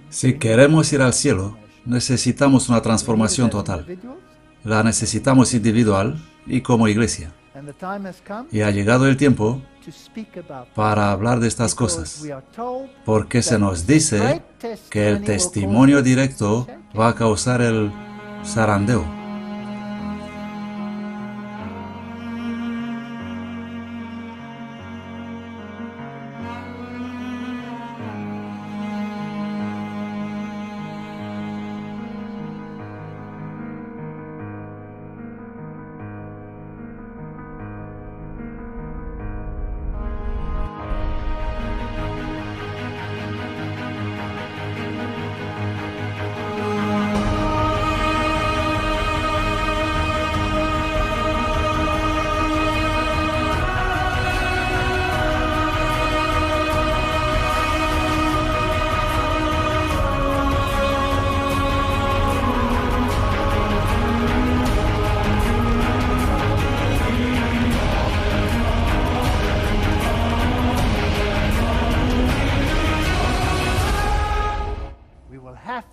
Si queremos ir al cielo, necesitamos una transformación total. La necesitamos individual y como iglesia. Y ha llegado el tiempo para hablar de estas cosas, porque se nos dice que el testimonio directo va a causar el zarandeo.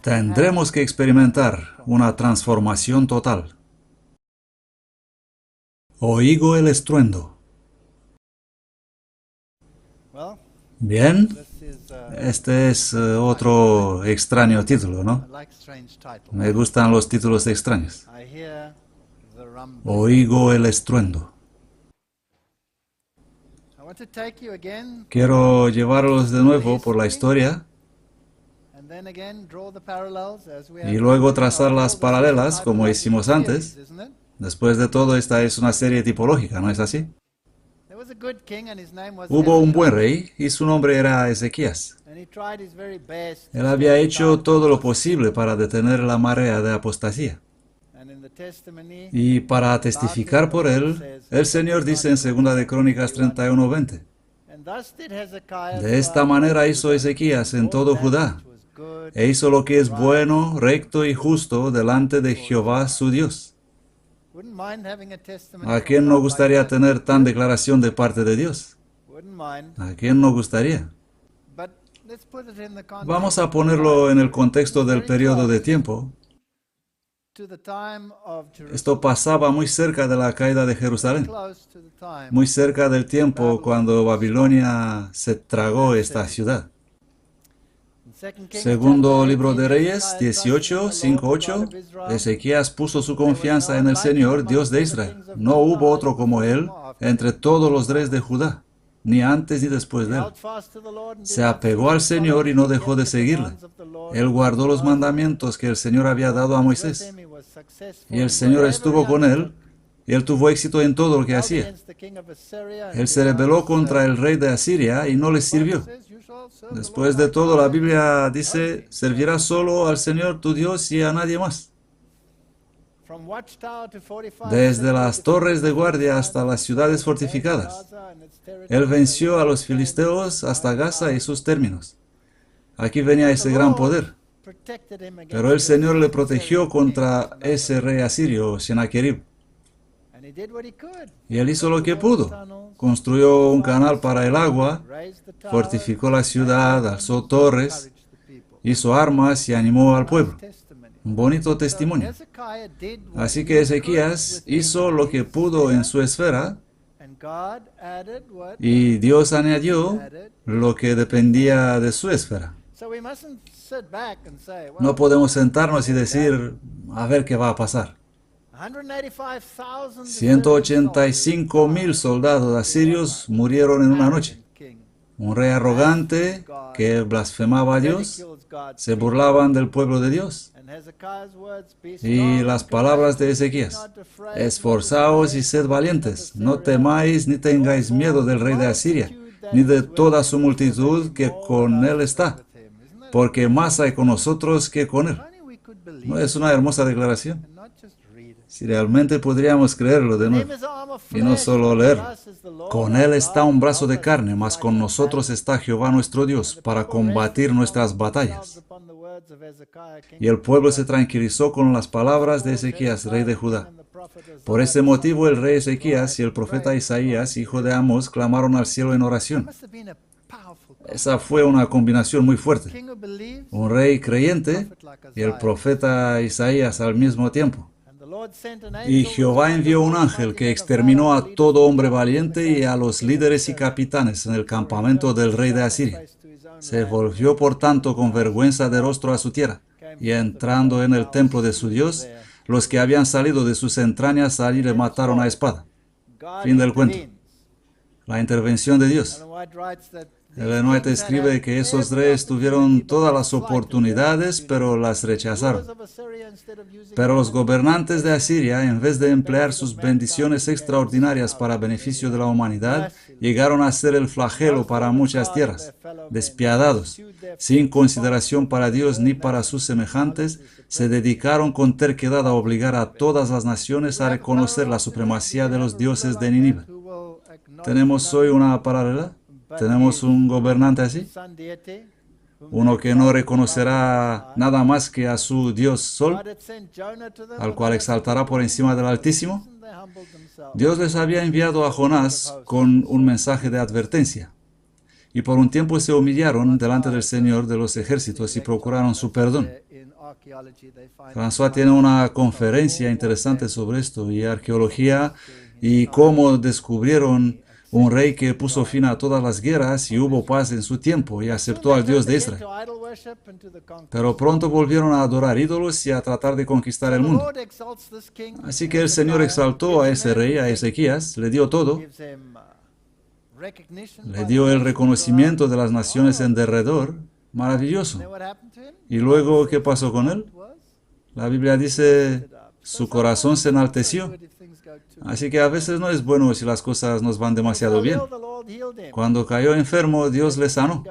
Tendremos que experimentar una transformación total. Oigo el estruendo. Bien, este es otro extraño título, ¿no? Me gustan los títulos extraños. Oigo el estruendo. Quiero llevarlos de nuevo por la historia y luego trazar las paralelas como hicimos antes. Después de todo, esta es una serie tipológica, ¿no es así? Hubo un buen rey y su nombre era Ezequías. Él había hecho todo lo posible para detener la marea de apostasía. Y para testificar por él, el Señor dice en 2 de Crónicas 31:20: de esta manera hizo Ezequías en todo Judá, e hizo lo que es bueno, recto y justo delante de Jehová su Dios. ¿A quién no gustaría tener tan declaración de parte de Dios? ¿A quién no gustaría? Vamos a ponerlo en el contexto del periodo de tiempo. Esto pasaba muy cerca de la caída de Jerusalén, muy cerca del tiempo cuando Babilonia se tragó esta ciudad. Segundo libro de Reyes 18, 5, 8. Ezequías puso su confianza en el Señor, Dios de Israel. No hubo otro como él entre todos los reyes de Judá, ni antes ni después de él. Se apegó al Señor y no dejó de seguirle. Él guardó los mandamientos que el Señor había dado a Moisés. Y el Señor estuvo con él, y él tuvo éxito en todo lo que hacía. Él se rebeló contra el rey de Asiria y no le sirvió. Después de todo, la Biblia dice: servirás solo al Señor tu Dios y a nadie más. Desde las torres de guardia hasta las ciudades fortificadas, él venció a los filisteos hasta Gaza y sus términos. Aquí venía ese gran poder. Pero el Señor le protegió contra ese rey asirio, Sennacherib. Y él hizo lo que pudo. Construyó un canal para el agua, fortificó la ciudad, alzó torres, hizo armas y animó al pueblo. Un bonito testimonio. Así que Ezequías hizo lo que pudo en su esfera, y Dios añadió lo que dependía de su esfera. No podemos sentarnos y decir: a ver qué va a pasar. 185,000 soldados asirios murieron en una noche. Un rey arrogante que blasfemaba a Dios, se burlaban del pueblo de Dios. Y las palabras de Ezequías: esforzaos y sed valientes, no temáis ni tengáis miedo del rey de Asiria, ni de toda su multitud que con él está, porque más hay con nosotros que con él. ¿No es una hermosa declaración? Si realmente podríamos creerlo de nuevo, y no solo leerlo. Con él está un brazo de carne, mas con nosotros está Jehová nuestro Dios, para combatir nuestras batallas. Y el pueblo se tranquilizó con las palabras de Ezequías, rey de Judá. Por ese motivo el rey Ezequías y el profeta Isaías, hijo de Amós, clamaron al cielo en oración. Esa fue una combinación muy fuerte. Un rey creyente y el profeta Isaías al mismo tiempo. Y Jehová envió un ángel que exterminó a todo hombre valiente y a los líderes y capitanes en el campamento del rey de Asiria. Se volvió por tanto con vergüenza de rostro a su tierra, y entrando en el templo de su Dios, los que habían salido de sus entrañas allí le mataron a espada. Fin del cuento. La intervención de Dios. Ellen White escribe que esos reyes tuvieron todas las oportunidades, pero las rechazaron. Pero los gobernantes de Asiria, en vez de emplear sus bendiciones extraordinarias para beneficio de la humanidad, llegaron a ser el flagelo para muchas tierras. Despiadados, sin consideración para Dios ni para sus semejantes, se dedicaron con terquedad a obligar a todas las naciones a reconocer la supremacía de los dioses de Nínive. ¿Tenemos hoy una paralela? ¿Tenemos un gobernante así? Uno que no reconocerá nada más que a su Dios Sol, al cual exaltará por encima del Altísimo. Dios les había enviado a Jonás con un mensaje de advertencia, y por un tiempo se humillaron delante del Señor de los ejércitos y procuraron su perdón. François tiene una conferencia interesante sobre esto y arqueología y cómo descubrieron un rey que puso fin a todas las guerras y hubo paz en su tiempo y aceptó al Dios de Israel. Pero pronto volvieron a adorar ídolos y a tratar de conquistar el mundo. Así que el Señor exaltó a ese rey, a Ezequías, le dio todo. Le dio el reconocimiento de las naciones en derredor. Maravilloso. ¿Y luego qué pasó con él? La Biblia dice, su corazón se enalteció. Así que a veces no es bueno si las cosas nos van demasiado bien. Cuando cayó enfermo, Dios le sanó.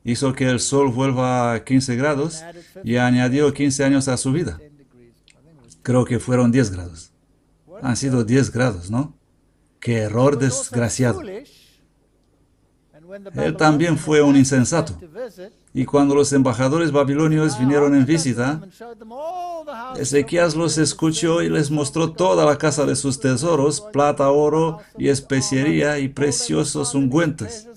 Hizo que el sol vuelva a 15 grados y añadió 15 años a su vida. Creo que fueron 10 grados. Han sido 10 grados, ¿no? ¡Qué error desgraciado! Él también fue un insensato. Y cuando los embajadores babilonios vinieron en visita, Ezequías los escuchó y les mostró toda la casa de sus tesoros, plata, oro y especiería y preciosos ungüentos,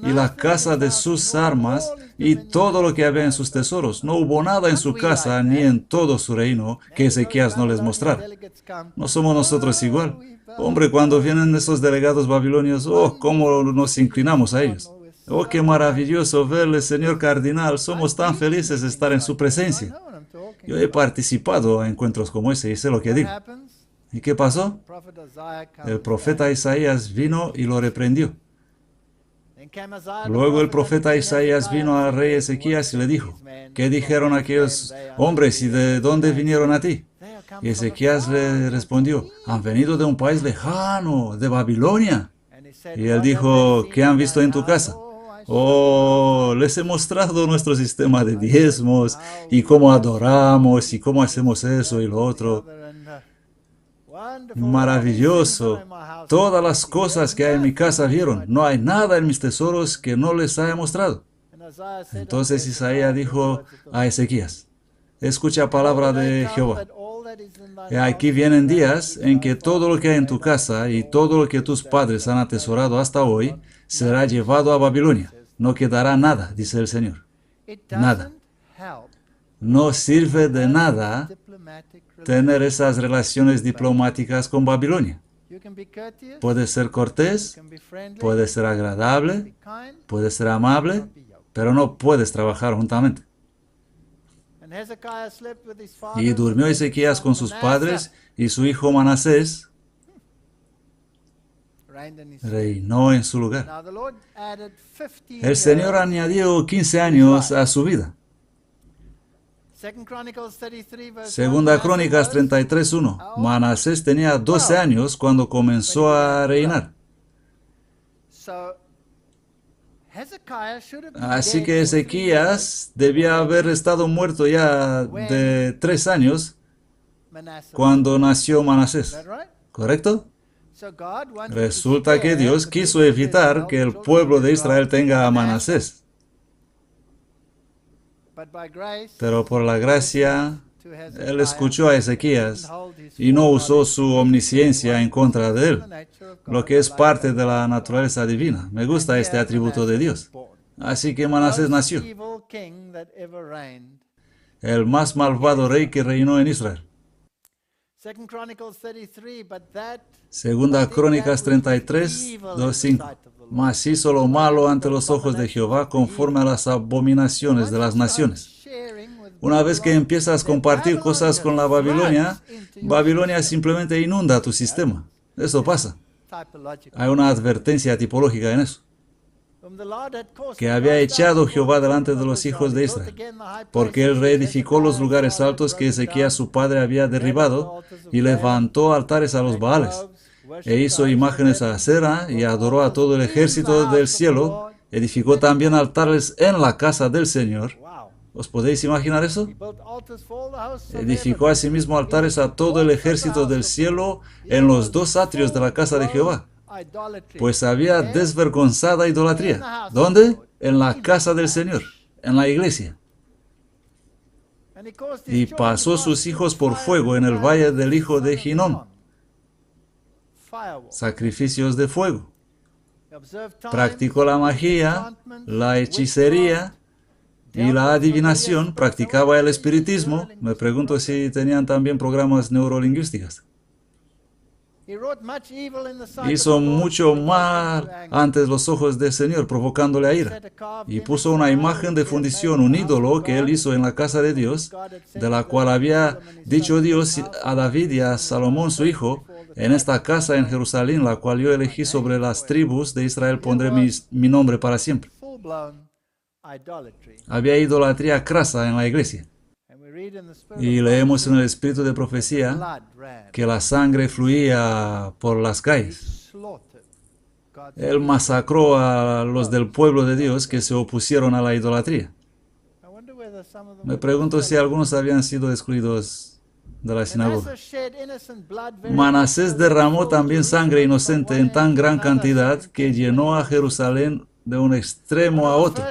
y la casa de sus armas y todo lo que había en sus tesoros. No hubo nada en su casa ni en todo su reino que Ezequías no les mostrara. ¿No somos nosotros igual? Hombre, cuando vienen esos delegados babilonios, oh, cómo nos inclinamos a ellos. Oh, qué maravilloso verle, señor cardenal. Somos tan felices de estar en su presencia. Yo he participado a encuentros como ese y sé lo que digo. ¿Y qué pasó? El profeta Isaías vino y lo reprendió. Luego el profeta Isaías vino al rey Ezequías y le dijo, ¿qué dijeron aquellos hombres y de dónde vinieron a ti? Y Ezequías le respondió, han venido de un país lejano, de Babilonia. Y él dijo, ¿qué han visto en tu casa? Oh, les he mostrado nuestro sistema de diezmos y cómo adoramos y cómo hacemos eso y lo otro. Maravilloso. Todas las cosas que hay en mi casa vieron. No hay nada en mis tesoros que no les haya mostrado. Entonces Isaías dijo a Ezequías, escucha palabra de Jehová. Aquí vienen días en que todo lo que hay en tu casa y todo lo que tus padres han atesorado hasta hoy será llevado a Babilonia. No quedará nada, dice el Señor. Nada. No sirve de nada tener esas relaciones diplomáticas con Babilonia. Puede ser cortés, puede ser agradable, puede ser amable, pero no puedes trabajar juntamente. Y durmió Ezequías con sus padres y su hijo Manasés reinó en su lugar. El Señor añadió 15 años a su vida. Segunda Crónicas 33:1. Manasés tenía 12 años cuando comenzó a reinar. Así que Ezequías debía haber estado muerto ya de 3 años cuando nació Manasés. ¿Correcto? Resulta que Dios quiso evitar que el pueblo de Israel tenga a Manasés. Pero por la gracia, Él escuchó a Ezequías y no usó su omnisciencia en contra de él, lo que es parte de la naturaleza divina. Me gusta este atributo de Dios. Así que Manasés nació, el más malvado rey que reinó en Israel. Segunda Crónicas 33, 2:5. Mas hizo lo malo ante los ojos de Jehová conforme a las abominaciones de las naciones. Una vez que empiezas a compartir cosas con la Babilonia, Babilonia simplemente inunda tu sistema. Eso pasa. Hay una advertencia tipológica en eso. Que había echado Jehová delante de los hijos de Israel, porque él reedificó los lugares altos que Ezequías su padre había derribado, y levantó altares a los Baales, e hizo imágenes a Acera, y adoró a todo el ejército del cielo. Edificó también altares en la casa del Señor. ¿Os podéis imaginar eso? Edificó asimismo altares a todo el ejército del cielo en los dos atrios de la casa de Jehová. Pues había desvergonzada idolatría. ¿Dónde? En la casa del Señor, en la iglesia. Y pasó sus hijos por fuego en el valle del hijo de Hinnom. Sacrificios de fuego. Practicó la magia, la hechicería y la adivinación. Practicaba el espiritismo. Me pregunto si tenían también programas neurolingüísticos. Hizo mucho mal ante los ojos del Señor, provocándole a ira. Y puso una imagen de fundición, un ídolo que él hizo en la casa de Dios, de la cual había dicho Dios a David y a Salomón su hijo: en esta casa en Jerusalén, la cual yo elegí sobre las tribus de Israel, pondré mi nombre para siempre. Había idolatría crasa en la iglesia. Y leemos en el espíritu de profecía que la sangre fluía por las calles. Él masacró a los del pueblo de Dios que se opusieron a la idolatría. Me pregunto si algunos habían sido excluidos de la sinagoga. Manasés derramó también sangre inocente en tan gran cantidad que llenó a Jerusalén de un extremo a otro.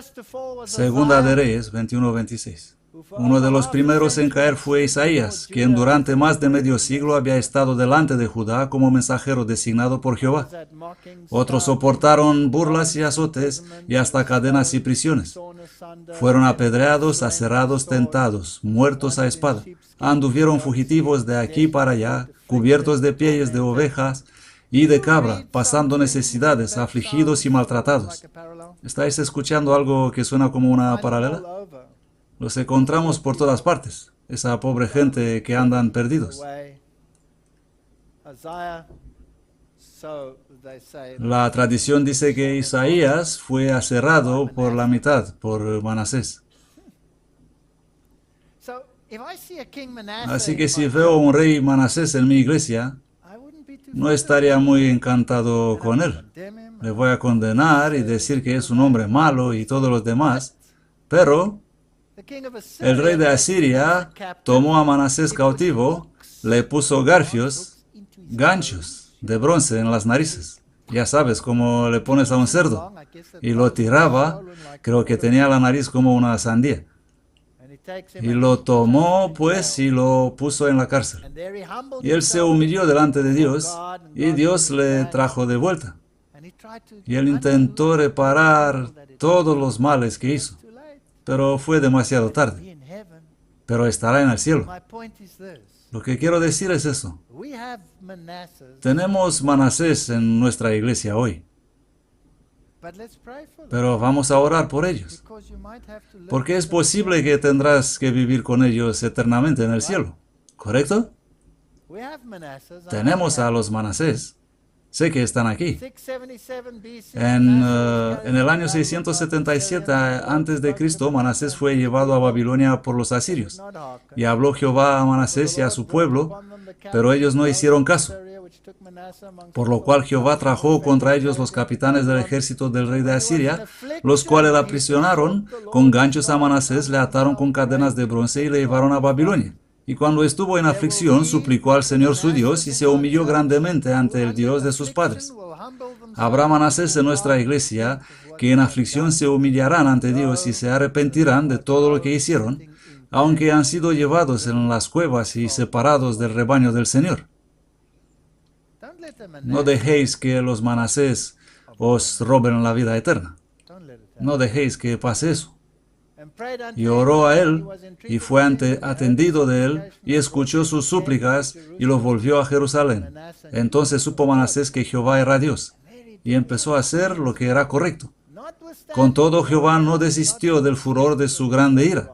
Segunda de Reyes 21-26. Uno de los primeros en caer fue Isaías, quien durante más de medio siglo había estado delante de Judá como mensajero designado por Jehová. Otros soportaron burlas y azotes y hasta cadenas y prisiones. Fueron apedreados, aserrados, tentados, muertos a espada. Anduvieron fugitivos de aquí para allá, cubiertos de pieles de ovejas y de cabra, pasando necesidades, afligidos y maltratados. ¿Estáis escuchando algo que suena como una paralela? Los encontramos por todas partes, esa pobre gente que andan perdidos. La tradición dice que Isaías fue aserrado por la mitad, por Manasés. Así que si veo un rey Manasés en mi iglesia, no estaría muy encantado con él. Le voy a condenar y decir que es un hombre malo y todos los demás, pero el rey de Asiria tomó a Manasés cautivo, le puso ganchos de bronce en las narices. Ya sabes, cómo le pones a un cerdo. Y lo tiraba, creo que tenía la nariz como una sandía. Y lo tomó, pues, y lo puso en la cárcel. Y él se humilló delante de Dios, y Dios le trajo de vuelta. Y él intentó reparar todos los males que hizo. Pero fue demasiado tarde. Pero estará en el cielo. Lo que quiero decir es eso. Tenemos Manasés en nuestra iglesia hoy. Pero vamos a orar por ellos. Porque es posible que tendrás que vivir con ellos eternamente en el cielo. ¿Correcto? Tenemos a los Manasés. Sé que están aquí. En el año 677 a.C., Manasés fue llevado a Babilonia por los asirios. Y habló Jehová a Manasés y a su pueblo, pero ellos no hicieron caso. Por lo cual Jehová trajo contra ellos los capitanes del ejército del rey de Asiria, los cuales la aprisionaron con ganchos a Manasés, le ataron con cadenas de bronce y le llevaron a Babilonia. Y cuando estuvo en aflicción, suplicó al Señor su Dios y se humilló grandemente ante el Dios de sus padres. Habrá Manasés en nuestra iglesia que en aflicción se humillarán ante Dios y se arrepentirán de todo lo que hicieron, aunque han sido llevados en las cuevas y separados del rebaño del Señor. No dejéis que los Manasés os roben la vida eterna. no dejéis que pase eso. Y oró a él, y fue atendido de él, y escuchó sus súplicas, y los volvió a Jerusalén. Entonces supo Manasés que Jehová era Dios, y empezó a hacer lo que era correcto. Con todo, Jehová no desistió del furor de su grande ira,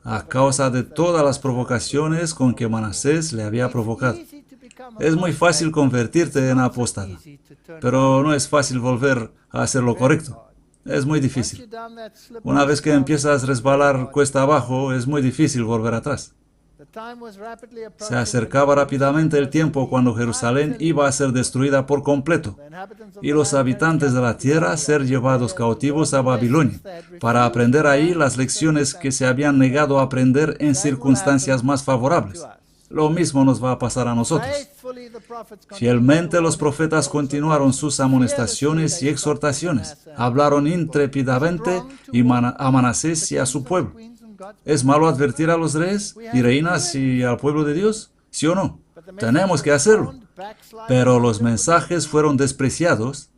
a causa de todas las provocaciones con que Manasés le había provocado. Es muy fácil convertirte en apóstata, pero no es fácil volver a hacer lo correcto. Es muy difícil. Una vez que empiezas a resbalar cuesta abajo, es muy difícil volver atrás. Se acercaba rápidamente el tiempo cuando Jerusalén iba a ser destruida por completo y los habitantes de la tierra ser llevados cautivos a Babilonia para aprender ahí las lecciones que se habían negado a aprender en circunstancias más favorables. Lo mismo nos va a pasar a nosotros. Fielmente los profetas continuaron sus amonestaciones y exhortaciones. Hablaron intrépidamente a Manasés y a su pueblo. ¿Es malo advertir a los reyes y reinas y al pueblo de Dios? ¿Sí o no? Tenemos que hacerlo. Pero los mensajes fueron despreciados.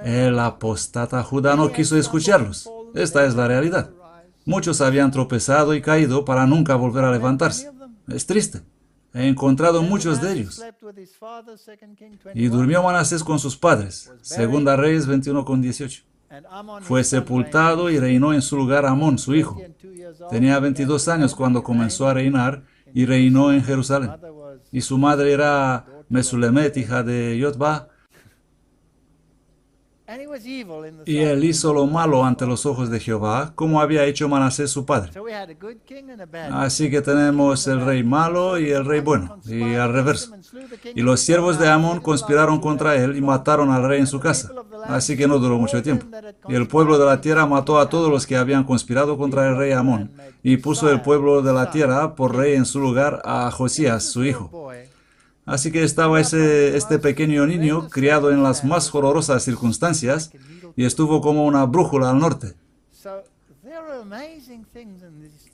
El apóstata Judá no quiso escucharlos. Esta es la realidad. Muchos habían tropezado y caído para nunca volver a levantarse. Es triste. He encontrado muchos de ellos. Y durmió Manasés con sus padres. Segunda Reyes 21:18. Fue sepultado y reinó en su lugar Amón, su hijo. Tenía 22 años cuando comenzó a reinar y reinó en Jerusalén. Y su madre era Mesulemet, hija de Yotba. Y él hizo lo malo ante los ojos de Jehová, como había hecho Manasés su padre. Así que tenemos el rey malo y el rey bueno, y al reverso. Y los siervos de Amón conspiraron contra él y mataron al rey en su casa. Así que no duró mucho tiempo. Y el pueblo de la tierra mató a todos los que habían conspirado contra el rey Amón, y puso el pueblo de la tierra por rey en su lugar a Josías, su hijo. Así que estaba este pequeño niño criado en las más horrorosas circunstancias y estuvo como una brújula al norte.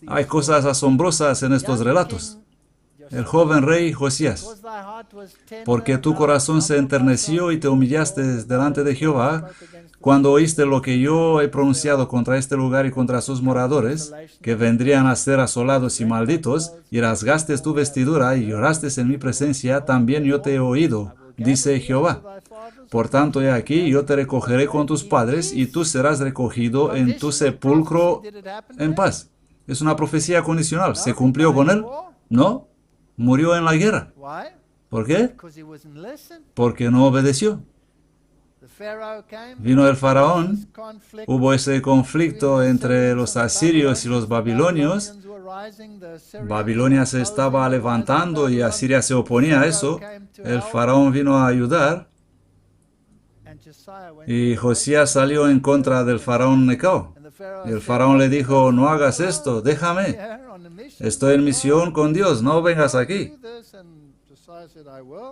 Hay cosas asombrosas en estos relatos. El joven rey Josías, porque tu corazón se enterneció y te humillaste delante de Jehová, cuando oíste lo que yo he pronunciado contra este lugar y contra sus moradores, que vendrían a ser asolados y malditos, y rasgaste tu vestidura y lloraste en mi presencia, también yo te he oído, dice Jehová. Por tanto, he aquí, yo te recogeré con tus padres, y tú serás recogido en tu sepulcro en paz. Es una profecía condicional. ¿Se cumplió con él? No. Murió en la guerra. ¿Por qué? Porque no obedeció. Vino el faraón, hubo ese conflicto entre los asirios y los babilonios. Babilonia se estaba levantando y Asiria se oponía a eso. El faraón vino a ayudar y Josías salió en contra del faraón Necao. Y el faraón le dijo, no hagas esto, déjame. Estoy en misión con Dios, no vengas aquí.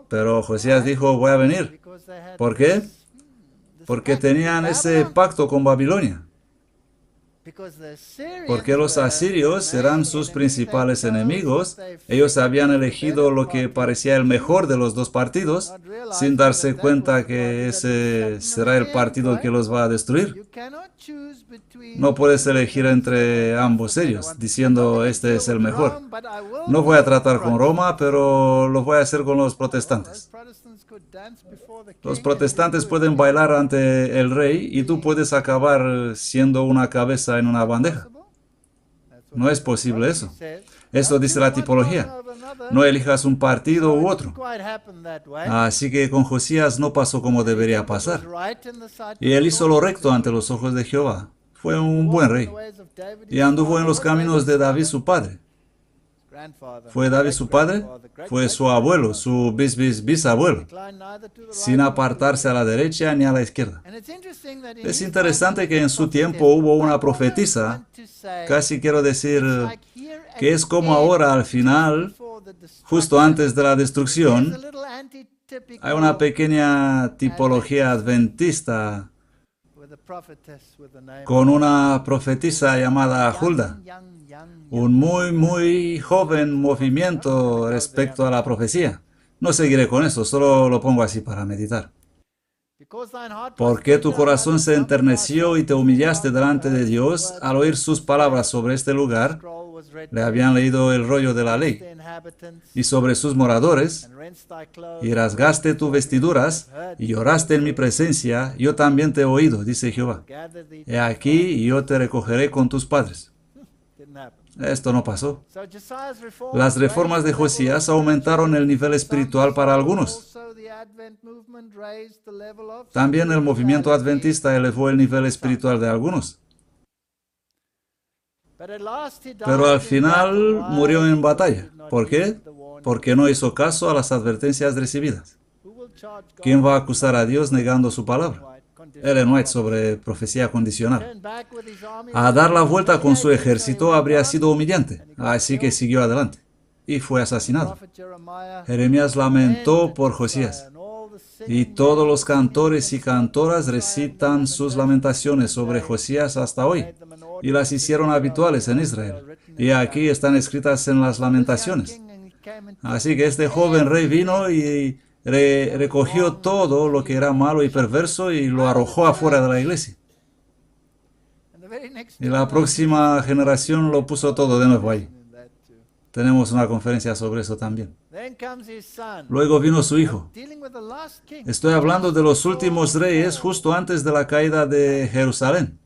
Pero Josías dijo, voy a venir. ¿Por qué? Porque tenían ese pacto con Babilonia. Porque los asirios eran sus principales enemigos. Ellos habían elegido lo que parecía el mejor de los dos partidos, sin darse cuenta que ese será el partido que los va a destruir. No puedes elegir entre ambos ellos, diciendo este es el mejor. No voy a tratar con Roma, pero lo voy a hacer con los protestantes. Los protestantes pueden bailar ante el rey y tú puedes acabar siendo una cabeza en una bandeja. No es posible eso. Esto dice la tipología. No elijas un partido u otro. Así que con Josías no pasó como debería pasar. Y él hizo lo recto ante los ojos de Jehová. Fue un buen rey. Y anduvo en los caminos de David su padre. ¿Fue David su padre? Fue su abuelo, su bisabuelo, sin apartarse a la derecha ni a la izquierda. Es interesante que en su tiempo hubo una profetisa, casi quiero decir que es como ahora al final, justo antes de la destrucción, hay una pequeña tipología adventista con una profetisa llamada Hulda. Un muy joven movimiento respecto a la profecía. No seguiré con eso, solo lo pongo así para meditar. ¿Por qué tu corazón se enterneció y te humillaste delante de Dios al oír sus palabras sobre este lugar? Le habían leído el rollo de la ley. Y sobre sus moradores, y rasgaste tus vestiduras, y lloraste en mi presencia, yo también te he oído, dice Jehová. He aquí, y yo te recogeré con tus padres. Esto no pasó. Las reformas de Josías aumentaron el nivel espiritual para algunos. También el movimiento adventista elevó el nivel espiritual de algunos. Pero al final murió en batalla. ¿Por qué? Porque no hizo caso a las advertencias recibidas. ¿Quién va a acusar a Dios negando su palabra? Ellen White sobre profecía condicional. A dar la vuelta con su ejército habría sido humillante, así que siguió adelante y fue asesinado. Jeremías lamentó por Josías, y todos los cantores y cantoras recitan sus lamentaciones sobre Josías hasta hoy, y las hicieron habituales en Israel, y aquí están escritas en las lamentaciones. Así que este joven rey vino y recogió todo lo que era malo y perverso y lo arrojó afuera de la iglesia. Y la próxima generación lo puso todo de nuevo ahí. Tenemos una conferencia sobre eso también. Luego vino su hijo. Estoy hablando de los últimos reyes justo antes de la caída de Jerusalén.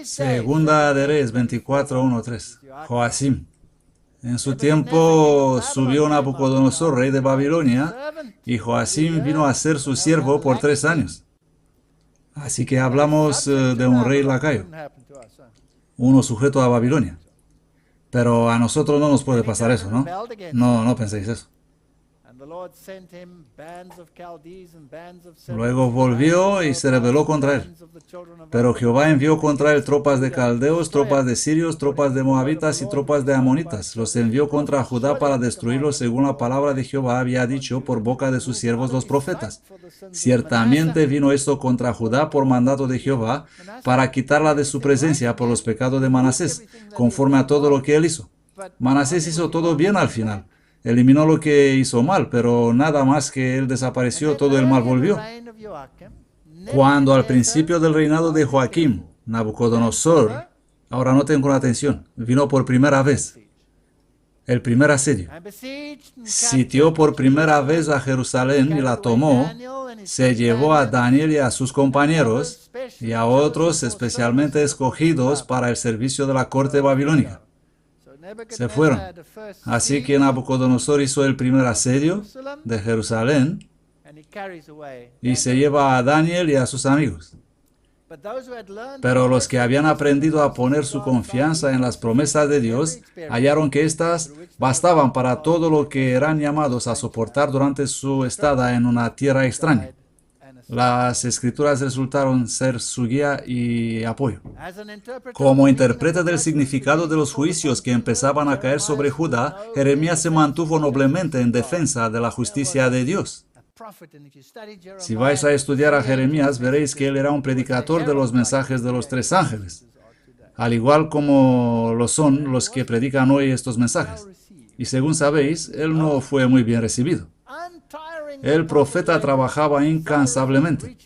Segunda de Reyes 24:1-3. Joacim. En su tiempo subió Nabucodonosor, rey de Babilonia, y Joacim vino a ser su siervo por 3 años. Así que hablamos de un rey lacayo, uno sujeto a Babilonia. Pero a nosotros no nos puede pasar eso, ¿no? No penséis eso. Luego volvió y se rebeló contra él. Pero Jehová envió contra él tropas de caldeos, tropas de sirios, tropas de moabitas y tropas de amonitas. Los envió contra Judá para destruirlos según la palabra de Jehová había dicho por boca de sus siervos los profetas. Ciertamente vino esto contra Judá por mandato de Jehová para quitarla de su presencia por los pecados de Manasés, conforme a todo lo que él hizo. Manasés hizo todo bien al final. Eliminó lo que hizo mal, pero nada más que él desapareció, todo el mal volvió. Cuando al principio del reinado de Joaquim, Nabucodonosor, ahora noten con atención, vino por primera vez, el primer asedio, sitió por primera vez a Jerusalén y la tomó, se llevó a Daniel y a sus compañeros y a otros especialmente escogidos para el servicio de la corte babilónica. Se fueron. Así que Nabucodonosor hizo el primer asedio de Jerusalén y se lleva a Daniel y a sus amigos. Pero los que habían aprendido a poner su confianza en las promesas de Dios hallaron que éstas bastaban para todo lo que eran llamados a soportar durante su estada en una tierra extraña. Las escrituras resultaron ser su guía y apoyo. Como intérprete del significado de los juicios que empezaban a caer sobre Judá, Jeremías se mantuvo noblemente en defensa de la justicia de Dios. Si vais a estudiar a Jeremías, veréis que él era un predicador de los mensajes de los 3 ángeles, al igual como lo son los que predican hoy estos mensajes. Y según sabéis, él no fue muy bien recibido. El profeta trabajaba incansablemente,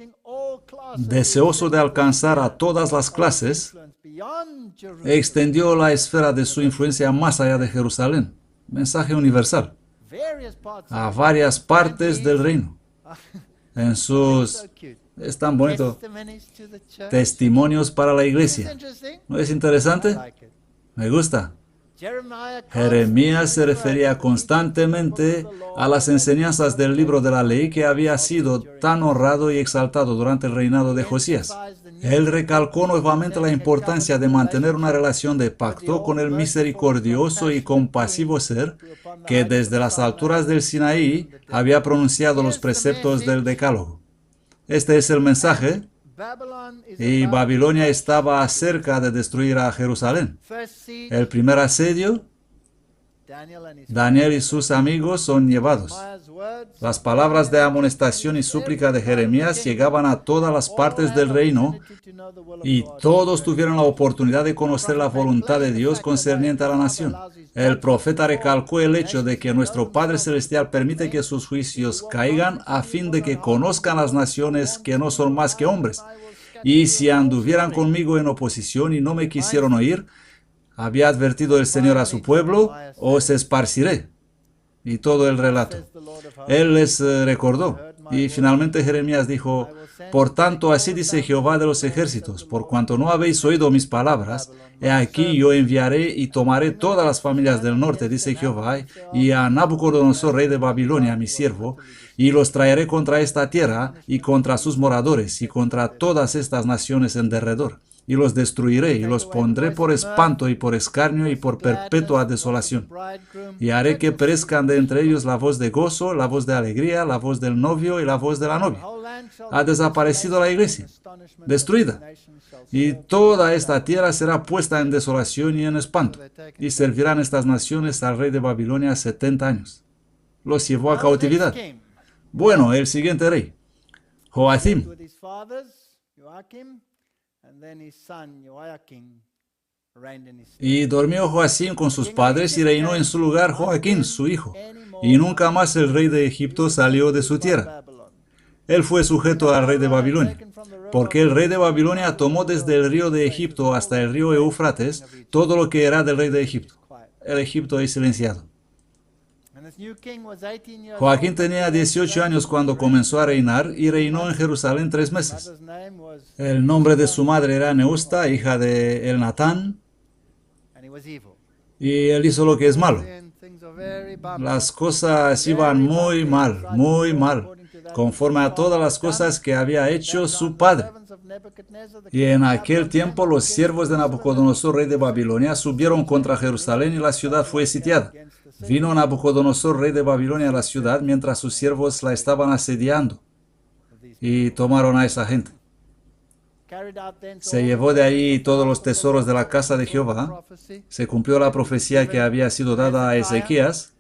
deseoso de alcanzar a todas las clases, e extendió la esfera de su influencia más allá de Jerusalén, mensaje universal, a varias partes del reino. En sus, es tan bonito, testimonios para la iglesia. ¿No es interesante? Me gusta. Jeremías se refería constantemente a las enseñanzas del libro de la ley que había sido tan honrado y exaltado durante el reinado de Josías. Él recalcó nuevamente la importancia de mantener una relación de pacto con el misericordioso y compasivo ser que desde las alturas del Sinaí había pronunciado los preceptos del Decálogo. Este es el mensaje. Y Babilonia estaba cerca de destruir a Jerusalén. El primer asedio, Daniel y sus amigos son llevados. Las palabras de amonestación y súplica de Jeremías llegaban a todas las partes del reino y todos tuvieron la oportunidad de conocer la voluntad de Dios concerniente a la nación. El profeta recalcó el hecho de que nuestro Padre Celestial permite que sus juicios caigan a fin de que conozcan las naciones que no son más que hombres. Y si anduvieran conmigo en oposición y no me quisieron oír, había advertido el Señor a su pueblo, os esparciré. Y todo el relato. Él les recordó. Y finalmente Jeremías dijo, por tanto, así dice Jehová de los ejércitos, por cuanto no habéis oído mis palabras, he aquí yo enviaré y tomaré todas las familias del norte, dice Jehová, y a Nabucodonosor, rey de Babilonia, mi siervo, y los traeré contra esta tierra, y contra sus moradores, y contra todas estas naciones en derredor. Y los destruiré, y los pondré por espanto, y por escarnio, y por perpetua desolación. Y haré que perezcan de entre ellos la voz de gozo, la voz de alegría, la voz del novio y la voz de la novia. Ha desaparecido la iglesia, destruida. Y toda esta tierra será puesta en desolación y en espanto. Y servirán estas naciones al rey de Babilonia 70 años. Los llevó a cautividad. Bueno, el siguiente rey, Joacim. Y durmió Joacim con sus padres y reinó en su lugar Joaquín, su hijo. Y nunca más el rey de Egipto salió de su tierra. Él fue sujeto al rey de Babilonia, porque el rey de Babilonia tomó desde el río de Egipto hasta el río Éufrates todo lo que era del rey de Egipto. El Egipto es silenciado. Joaquín tenía 18 años cuando comenzó a reinar y reinó en Jerusalén 3 meses. El nombre de su madre era Neusta, hija de Elnatán, y él hizo lo que es malo. Las cosas iban muy mal, conforme a todas las cosas que había hecho su padre. Y en aquel tiempo los siervos de Nabucodonosor, rey de Babilonia, subieron contra Jerusalén y la ciudad fue sitiada. Vino Nabucodonosor, rey de Babilonia, a la ciudad mientras sus siervos la estaban asediando y tomaron a esa gente. Se llevó de ahí todos los tesoros de la casa de Jehová. Se cumplió la profecía que había sido dada a Ezequías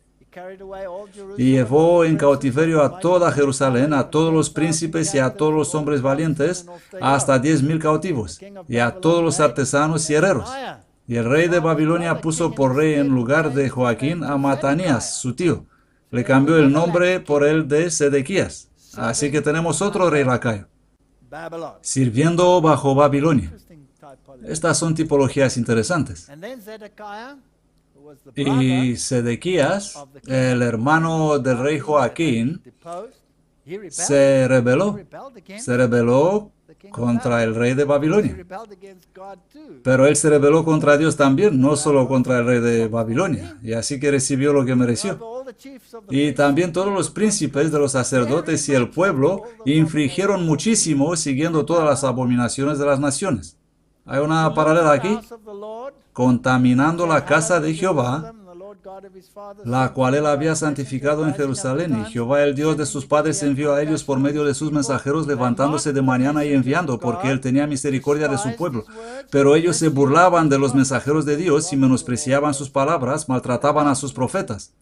y llevó en cautiverio a toda Jerusalén, a todos los príncipes y a todos los hombres valientes, hasta 10,000 cautivos, y a todos los artesanos y herreros. Y el rey de Babilonia puso por rey en lugar de Joaquín a Matanías, su tío. Le cambió el nombre por el de Sedequías. Así que tenemos otro rey lacayo, sirviendo bajo Babilonia. Estas son tipologías interesantes. Y Sedequías, el hermano del rey Joaquín, se rebeló contra el rey de Babilonia. Pero él se rebeló contra Dios también, no solo contra el rey de Babilonia, y así que recibió lo que mereció. Y también todos los príncipes de los sacerdotes y el pueblo infringieron muchísimo siguiendo todas las abominaciones de las naciones. Hay una paralela aquí, contaminando la casa de Jehová, la cual él había santificado en Jerusalén, y Jehová, el Dios de sus padres, envió a ellos por medio de sus mensajeros, levantándose de mañana y enviando, porque él tenía misericordia de su pueblo. Pero ellos se burlaban de los mensajeros de Dios y menospreciaban sus palabras, maltrataban a sus profetas,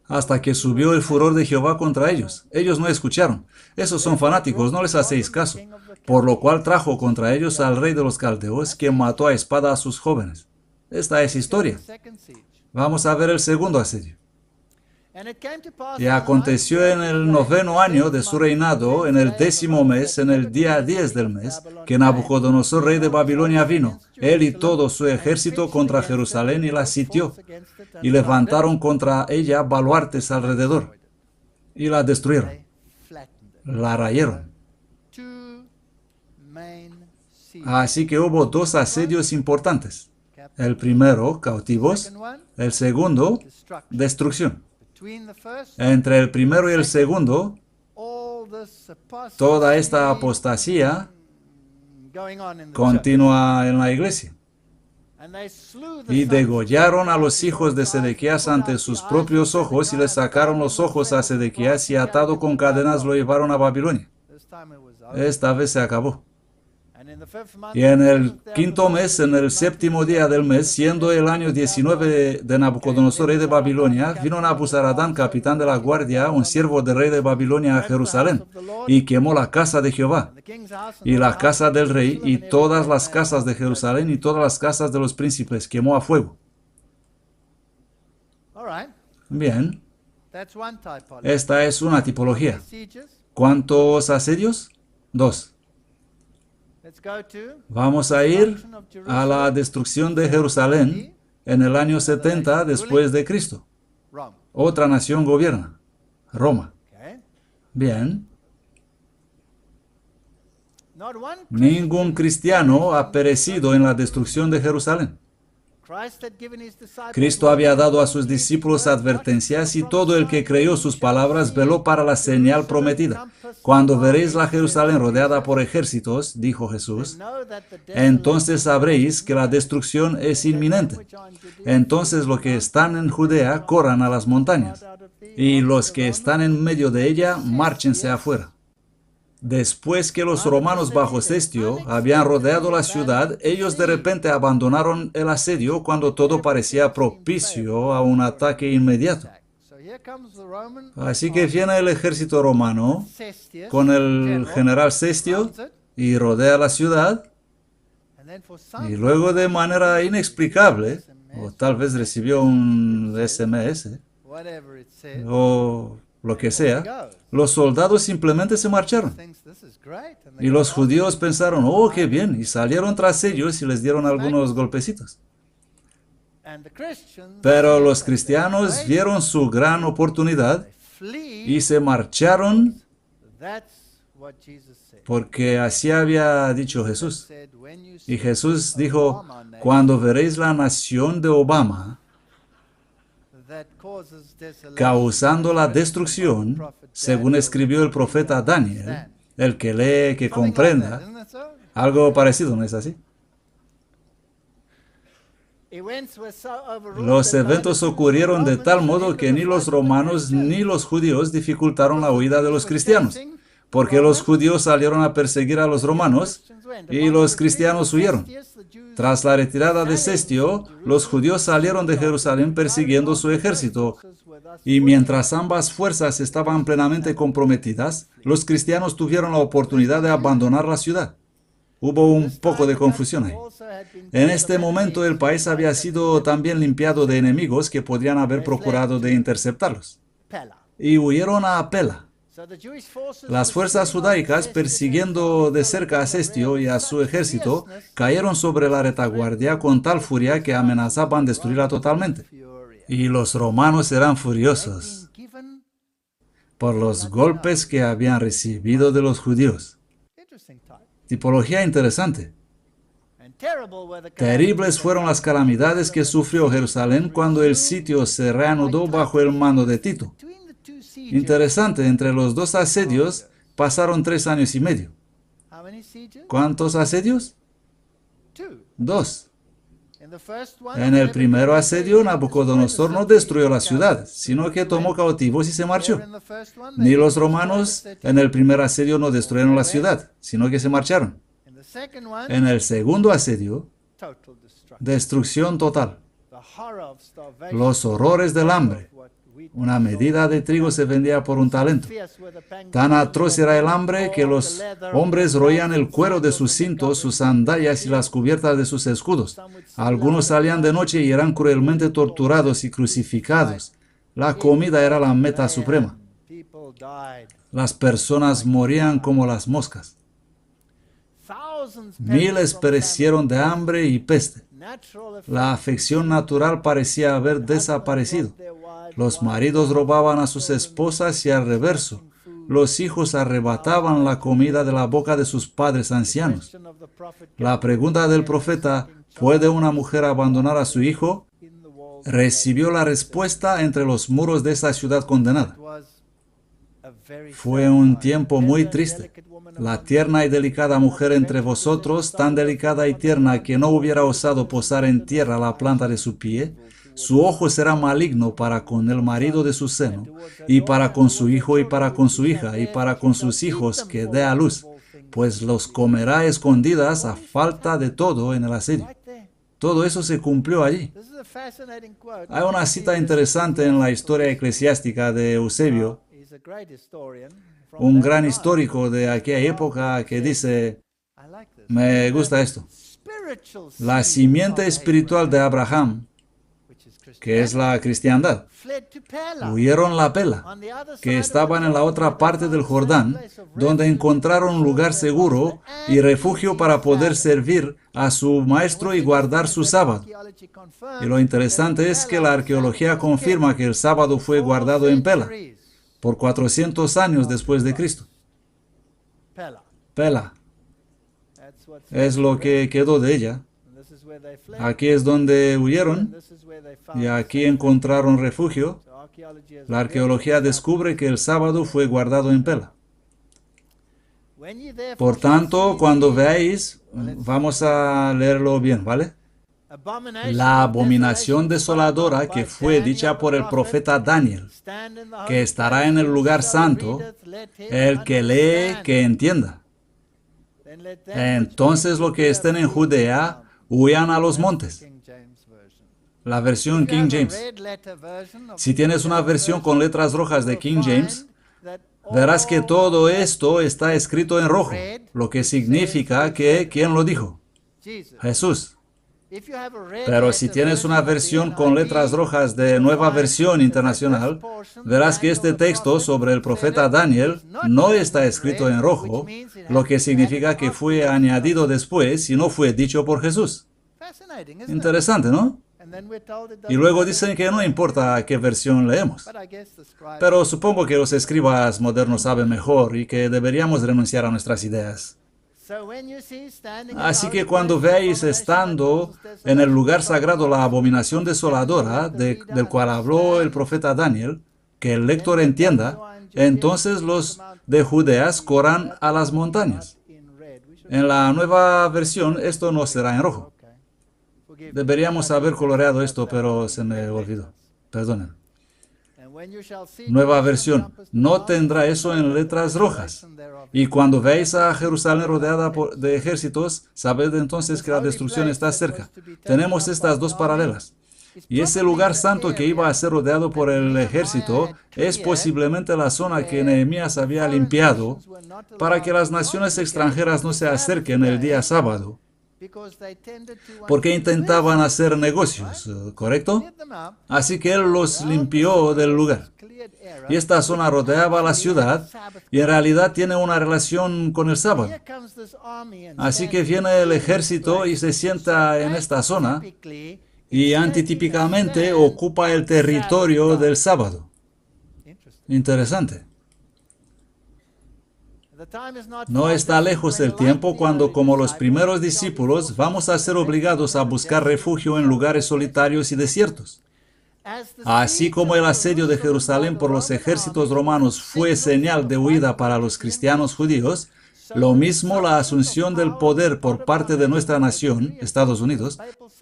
hasta que subió el furor de Jehová contra ellos. Ellos no escucharon. Esos son fanáticos, no les hacéis caso. Por lo cual trajo contra ellos al rey de los caldeos, quien mató a espada a sus jóvenes. Esta es historia. Vamos a ver el segundo asedio. Y aconteció en el 9º año de su reinado, en el 10º mes, en el día 10 del mes, que Nabucodonosor, rey de Babilonia, vino, él y todo su ejército, contra Jerusalén y la sitió, y levantaron contra ella baluartes alrededor, y la destruyeron, la rayeron. Así que hubo 2 asedios importantes. El primero, cautivos. El segundo, destrucción. Entre el primero y el segundo, toda esta apostasía continúa en la iglesia. Y degollaron a los hijos de Sedequías ante sus propios ojos y le sacaron los ojos a Sedequías y atado con cadenas lo llevaron a Babilonia. Esta vez se acabó. Y en el quinto mes, en el séptimo día del mes, siendo el año 19 de Nabucodonosor, rey de Babilonia, vino Nabuzaradán, capitán de la guardia, un siervo del rey de Babilonia a Jerusalén, y quemó la casa de Jehová, y la casa del rey, y todas las casas de Jerusalén, y todas las casas de los príncipes, quemó a fuego. Bien, esta es una tipología. ¿Cuántos asedios? 2. Vamos a ir a la destrucción de Jerusalén en el año 70 después de Cristo. Otra nación gobierna, Roma. Bien. Ningún cristiano ha perecido en la destrucción de Jerusalén. Cristo había dado a sus discípulos advertencias y todo el que creyó sus palabras veló para la señal prometida. Cuando veréis la Jerusalén rodeada por ejércitos, dijo Jesús, entonces sabréis que la destrucción es inminente. Entonces los que están en Judea corran a las montañas, y los que están en medio de ella márchense afuera. Después que los romanos bajo Cestio habían rodeado la ciudad, ellos de repente abandonaron el asedio cuando todo parecía propicio a un ataque inmediato. Así que viene el ejército romano con el general Cestio y rodea la ciudad, y luego de manera inexplicable, o tal vez recibió un SMS, o lo que sea, los soldados simplemente se marcharon. Y los judíos pensaron, oh, qué bien, y salieron tras ellos y les dieron algunos golpecitos. Pero los cristianos vieron su gran oportunidad y se marcharon porque así había dicho Jesús. Y Jesús dijo, cuando veréis la nación de Obama causando la destrucción, según escribió el profeta Daniel, el que lee, que comprenda, algo parecido, ¿no es así? Los eventos ocurrieron de tal modo que ni los romanos ni los judíos dificultaron la huida de los cristianos, porque los judíos salieron a perseguir a los romanos y los cristianos huyeron. Tras la retirada de Cestio, los judíos salieron de Jerusalén persiguiendo su ejército, y mientras ambas fuerzas estaban plenamente comprometidas, los cristianos tuvieron la oportunidad de abandonar la ciudad. Hubo un poco de confusión ahí. En este momento el país había sido también limpiado de enemigos que podrían haber procurado de interceptarlos, y huyeron a Pela. Las fuerzas judaicas, persiguiendo de cerca a Cestio y a su ejército, cayeron sobre la retaguardia con tal furia que amenazaban destruirla totalmente. Y los romanos eran furiosos por los golpes que habían recibido de los judíos. Tipología interesante. Terribles fueron las calamidades que sufrió Jerusalén cuando el sitio se reanudó bajo el mando de Tito. Interesante, entre los dos asedios pasaron 3 años y medio. ¿Cuántos asedios? 2. En el primer asedio, Nabucodonosor no destruyó la ciudad, sino que tomó cautivos y se marchó. Ni los romanos en el primer asedio no destruyeron la ciudad, sino que se marcharon. En el segundo asedio, destrucción total. Los horrores del hambre. Una medida de trigo se vendía por un talento. Tan atroz era el hambre que los hombres roían el cuero de sus cintos, sus sandalias y las cubiertas de sus escudos. Algunos salían de noche y eran cruelmente torturados y crucificados. La comida era la meta suprema. Las personas morían como las moscas. Miles perecieron de hambre y peste. La afección natural parecía haber desaparecido. Los maridos robaban a sus esposas y al reverso. Los hijos arrebataban la comida de la boca de sus padres ancianos. La pregunta del profeta, ¿puede una mujer abandonar a su hijo?, recibió la respuesta entre los muros de esa ciudad condenada. Fue un tiempo muy triste. La tierna y delicada mujer entre vosotros, tan delicada y tierna que no hubiera osado posar en tierra la planta de su pie, su ojo será maligno para con el marido de su seno, y para con su hijo y para con su hija, y para con sus hijos que dé a luz, pues los comerá a escondidas a falta de todo en el asedio. Todo eso se cumplió allí. Hay una cita interesante en la historia eclesiástica de Eusebio, un gran histórico de aquella época, que dice, me gusta esto: la simiente espiritual de Abraham, que es la cristiandad, huyeron la Pela, que estaban en la otra parte del Jordán, donde encontraron un lugar seguro y refugio para poder servir a su maestro y guardar su sábado. Y lo interesante es que la arqueología confirma que el sábado fue guardado en Pela por 400 años después de Cristo. Pela es lo que quedó de ella. Aquí es donde huyeron y aquí encontraron refugio. La arqueología descubre que el sábado fue guardado en Pela. Por tanto, cuando veáis, vamos a leerlo bien, ¿vale? La abominación desoladora que fue dicha por el profeta Daniel, que estará en el lugar santo, el que lee, que entienda. Entonces los que estén en Judea huyan a los montes. La versión King James. Si tienes una versión con letras rojas de King James, verás que todo esto está escrito en rojo, lo que significa que ¿quién lo dijo? Jesús. Pero si tienes una versión con letras rojas de Nueva Versión Internacional, verás que este texto sobre el profeta Daniel no está escrito en rojo, lo que significa que fue añadido después y no fue dicho por Jesús. Interesante, ¿no? Y luego dicen que no importa qué versión leemos. Pero supongo que los escribas modernos saben mejor y que deberíamos renunciar a nuestras ideas. Así que cuando veáis estando en el lugar sagrado la abominación desoladora del cual habló el profeta Daniel, que el lector entienda, entonces los de Judea corran a las montañas. En la nueva versión esto no será en rojo. Deberíamos haber coloreado esto, pero se me olvidó. Perdonen. Nueva versión. No tendrá eso en letras rojas. Y cuando veáis a Jerusalén rodeada de ejércitos, sabed entonces que la destrucción está cerca. Tenemos estas dos paralelas. Y ese lugar santo que iba a ser rodeado por el ejército es posiblemente la zona que Nehemías había limpiado para que las naciones extranjeras no se acerquen el día sábado, porque intentaban hacer negocios, ¿correcto? Así que él los limpió del lugar. Y esta zona rodeaba la ciudad y en realidad tiene una relación con el sábado. Así que viene el ejército y se sienta en esta zona y antitípicamente ocupa el territorio del sábado. Interesante. No está lejos el tiempo cuando, como los primeros discípulos, vamos a ser obligados a buscar refugio en lugares solitarios y desiertos. Así como el asedio de Jerusalén por los ejércitos romanos fue señal de huida para los cristianos judíos, lo mismo la asunción del poder por parte de nuestra nación, Estados Unidos,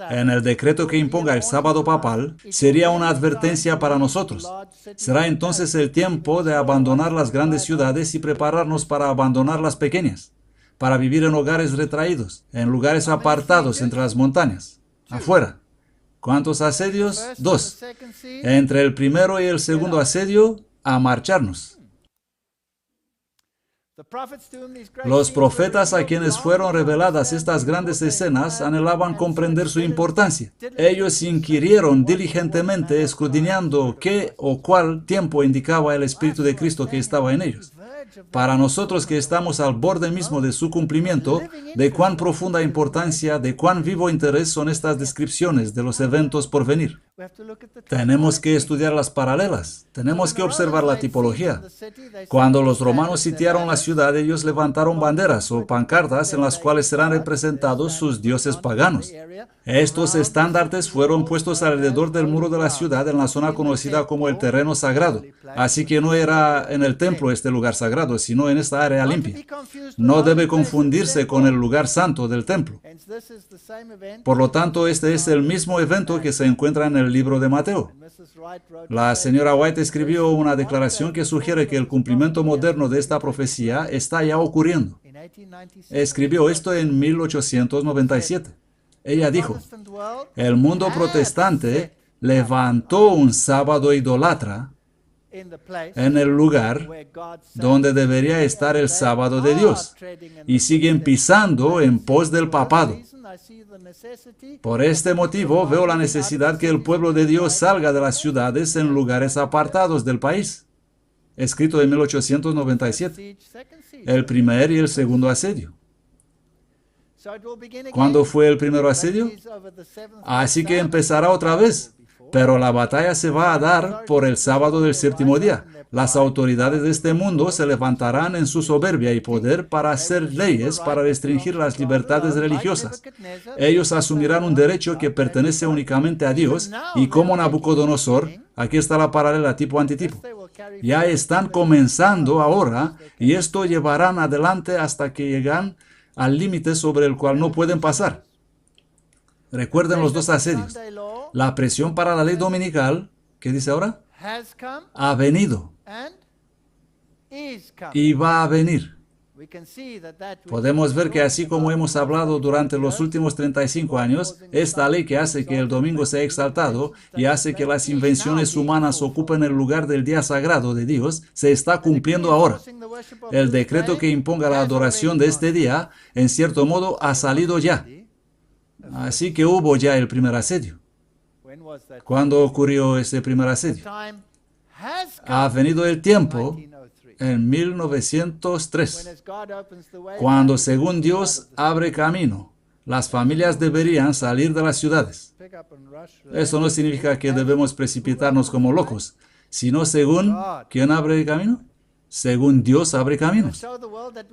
en el decreto que imponga el sábado papal, sería una advertencia para nosotros. Será entonces el tiempo de abandonar las grandes ciudades y prepararnos para abandonar las pequeñas, para vivir en hogares retraídos, en lugares apartados entre las montañas, afuera. ¿Cuántos asedios? 2. Entre el primero y el segundo asedio, a marcharnos. Los profetas a quienes fueron reveladas estas grandes escenas anhelaban comprender su importancia. Ellos inquirieron diligentemente, escudriñando qué o cuál tiempo indicaba el Espíritu de Cristo que estaba en ellos. Para nosotros que estamos al borde mismo de su cumplimiento, de cuán profunda importancia, de cuán vivo interés son estas descripciones de los eventos por venir. Tenemos que estudiar las paralelas, tenemos que observar la tipología. Cuando los romanos sitiaron la ciudad, ellos levantaron banderas o pancartas en las cuales serán representados sus dioses paganos. Estos estandartes fueron puestos alrededor del muro de la ciudad en la zona conocida como el terreno sagrado. Así que no era en el templo este lugar sagrado, sino en esta área limpia. No debe confundirse con el lugar santo del templo. Por lo tanto, este es el mismo evento que se encuentra en el libro de Mateo. La señora White escribió una declaración que sugiere que el cumplimiento moderno de esta profecía está ya ocurriendo. escribió esto en 1897. Ella dijo, el mundo protestante levantó un sábado idólatra en el lugar donde debería estar el sábado de Dios, y siguen pisando en pos del papado. Por este motivo veo la necesidad que el pueblo de Dios salga de las ciudades en lugares apartados del país. Escrito en 1897. El primer y el segundo asedio. ¿Cuándo fue el primer asedio? Así que empezará otra vez. Pero la batalla se va a dar por el sábado del séptimo día. Las autoridades de este mundo se levantarán en su soberbia y poder para hacer leyes para restringir las libertades religiosas. Ellos asumirán un derecho que pertenece únicamente a Dios, y como Nabucodonosor, aquí está la paralela tipo antitipo. Ya están comenzando ahora, y esto llevarán adelante hasta que llegan al límite sobre el cual no pueden pasar. Recuerden los dos asedios. La presión para la ley dominical, ¿qué dice ahora? Ha venido y va a venir. Podemos ver que así como hemos hablado durante los últimos 35 años, esta ley que hace que el domingo sea exaltado y hace que las invenciones humanas ocupen el lugar del día sagrado de Dios, se está cumpliendo ahora. El decreto que imponga la adoración de este día, en cierto modo, ha salido ya. Así que hubo ya el primer asedio. ¿Cuándo ocurrió ese primer asedio? Ha venido el tiempo en 1903, cuando según Dios abre camino. Las familias deberían salir de las ciudades. Eso no significa que debemos precipitarnos como locos, sino según ¿quién abre el camino? Según Dios abre caminos.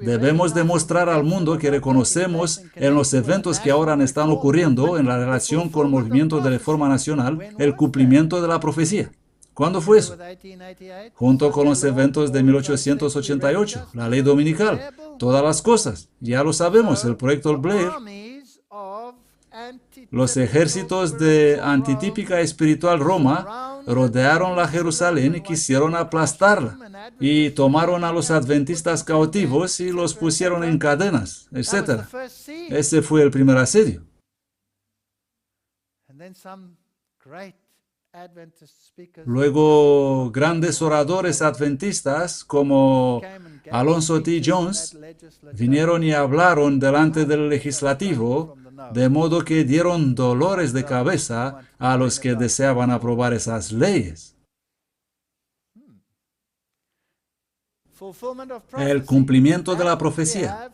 Debemos demostrar al mundo que reconocemos en los eventos que ahora están ocurriendo en la relación con el movimiento de reforma nacional el cumplimiento de la profecía. ¿Cuándo fue eso? Junto con los eventos de 1888, la ley dominical, todas las cosas. Ya lo sabemos, el proyecto Blair. Los ejércitos de antitípica espiritual Roma rodearon la Jerusalén y quisieron aplastarla, y tomaron a los adventistas cautivos y los pusieron en cadenas, etc. Ese fue el primer asedio. Luego, grandes oradores adventistas como Alonzo T. Jones vinieron y hablaron delante del legislativo, de modo que dieron dolores de cabeza a los que deseaban aprobar esas leyes. El cumplimiento de la profecía,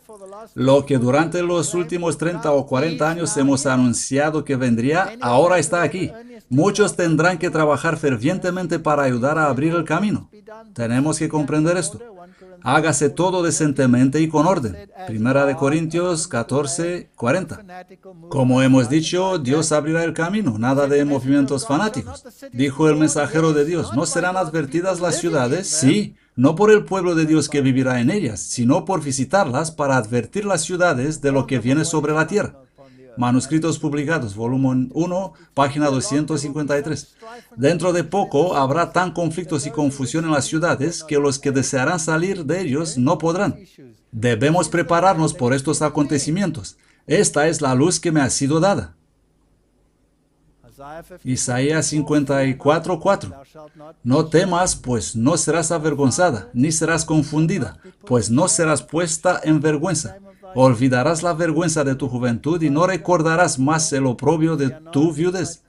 lo que durante los últimos 30 o 40 años hemos anunciado que vendría, ahora está aquí. Muchos tendrán que trabajar fervientemente para ayudar a abrir el camino. Tenemos que comprender esto. Hágase todo decentemente y con orden. Primera de Corintios 14, 40. Como hemos dicho, Dios abrirá el camino, nada de movimientos fanáticos. Dijo el mensajero de Dios, ¿no serán advertidas las ciudades? Sí, no por el pueblo de Dios que vivirá en ellas, sino por visitarlas para advertir las ciudades de lo que viene sobre la tierra. Manuscritos publicados, volumen 1, página 253. Dentro de poco habrá tan conflictos y confusión en las ciudades que los que desearán salir de ellos no podrán. Debemos prepararnos por estos acontecimientos. Esta es la luz que me ha sido dada. Isaías 54:4. No temas, pues no serás avergonzada, ni serás confundida, pues no serás puesta en vergüenza. Olvidarás la vergüenza de tu juventud y no recordarás más el oprobio de tu viudez.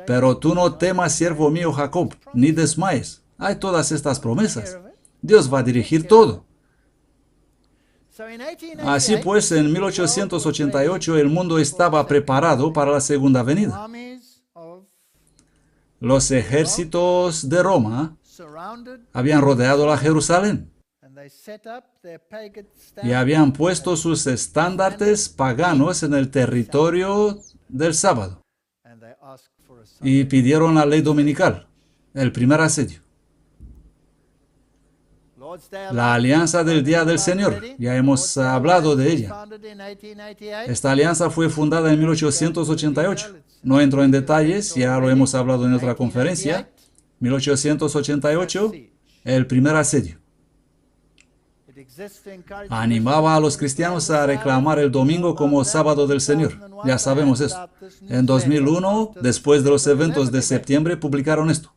Pero tú no temas, siervo mío Jacob, ni desmayes. Hay todas estas promesas. Dios va a dirigir todo. Así pues, en 1888 el mundo estaba preparado para la segunda venida. Los ejércitos de Roma habían rodeado la Jerusalén y habían puesto sus estandartes paganos en el territorio del sábado y pidieron la ley dominical, el primer asedio. La alianza del Día del Señor, ya hemos hablado de ella. Esta alianza fue fundada en 1888. No entro en detalles, ya lo hemos hablado en otra conferencia. 1888, el primer asedio. Animaba a los cristianos a reclamar el domingo como sábado del Señor. Ya sabemos eso. En 2001, después de los eventos de septiembre, publicaron esto.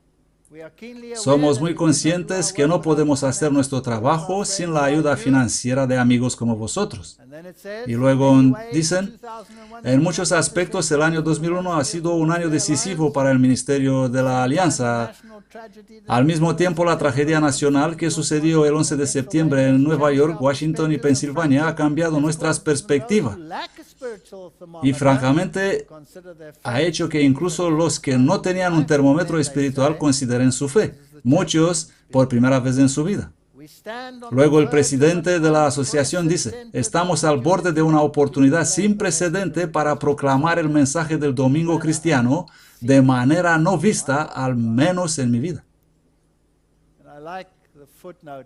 Somos muy conscientes que no podemos hacer nuestro trabajo sin la ayuda financiera de amigos como vosotros. Y luego dicen, en muchos aspectos el año 2001 ha sido un año decisivo para el Ministerio de la Alianza. Al mismo tiempo, la tragedia nacional que sucedió el 11 de septiembre en Nueva York, Washington y Pensilvania ha cambiado nuestras perspectivas. Y francamente, ha hecho que incluso los que no tenían un termómetro espiritual consideren su fe, muchos por primera vez en su vida. Luego el presidente de la asociación dice, estamos al borde de una oportunidad sin precedente para proclamar el mensaje del domingo cristiano de manera no vista, al menos en mi vida.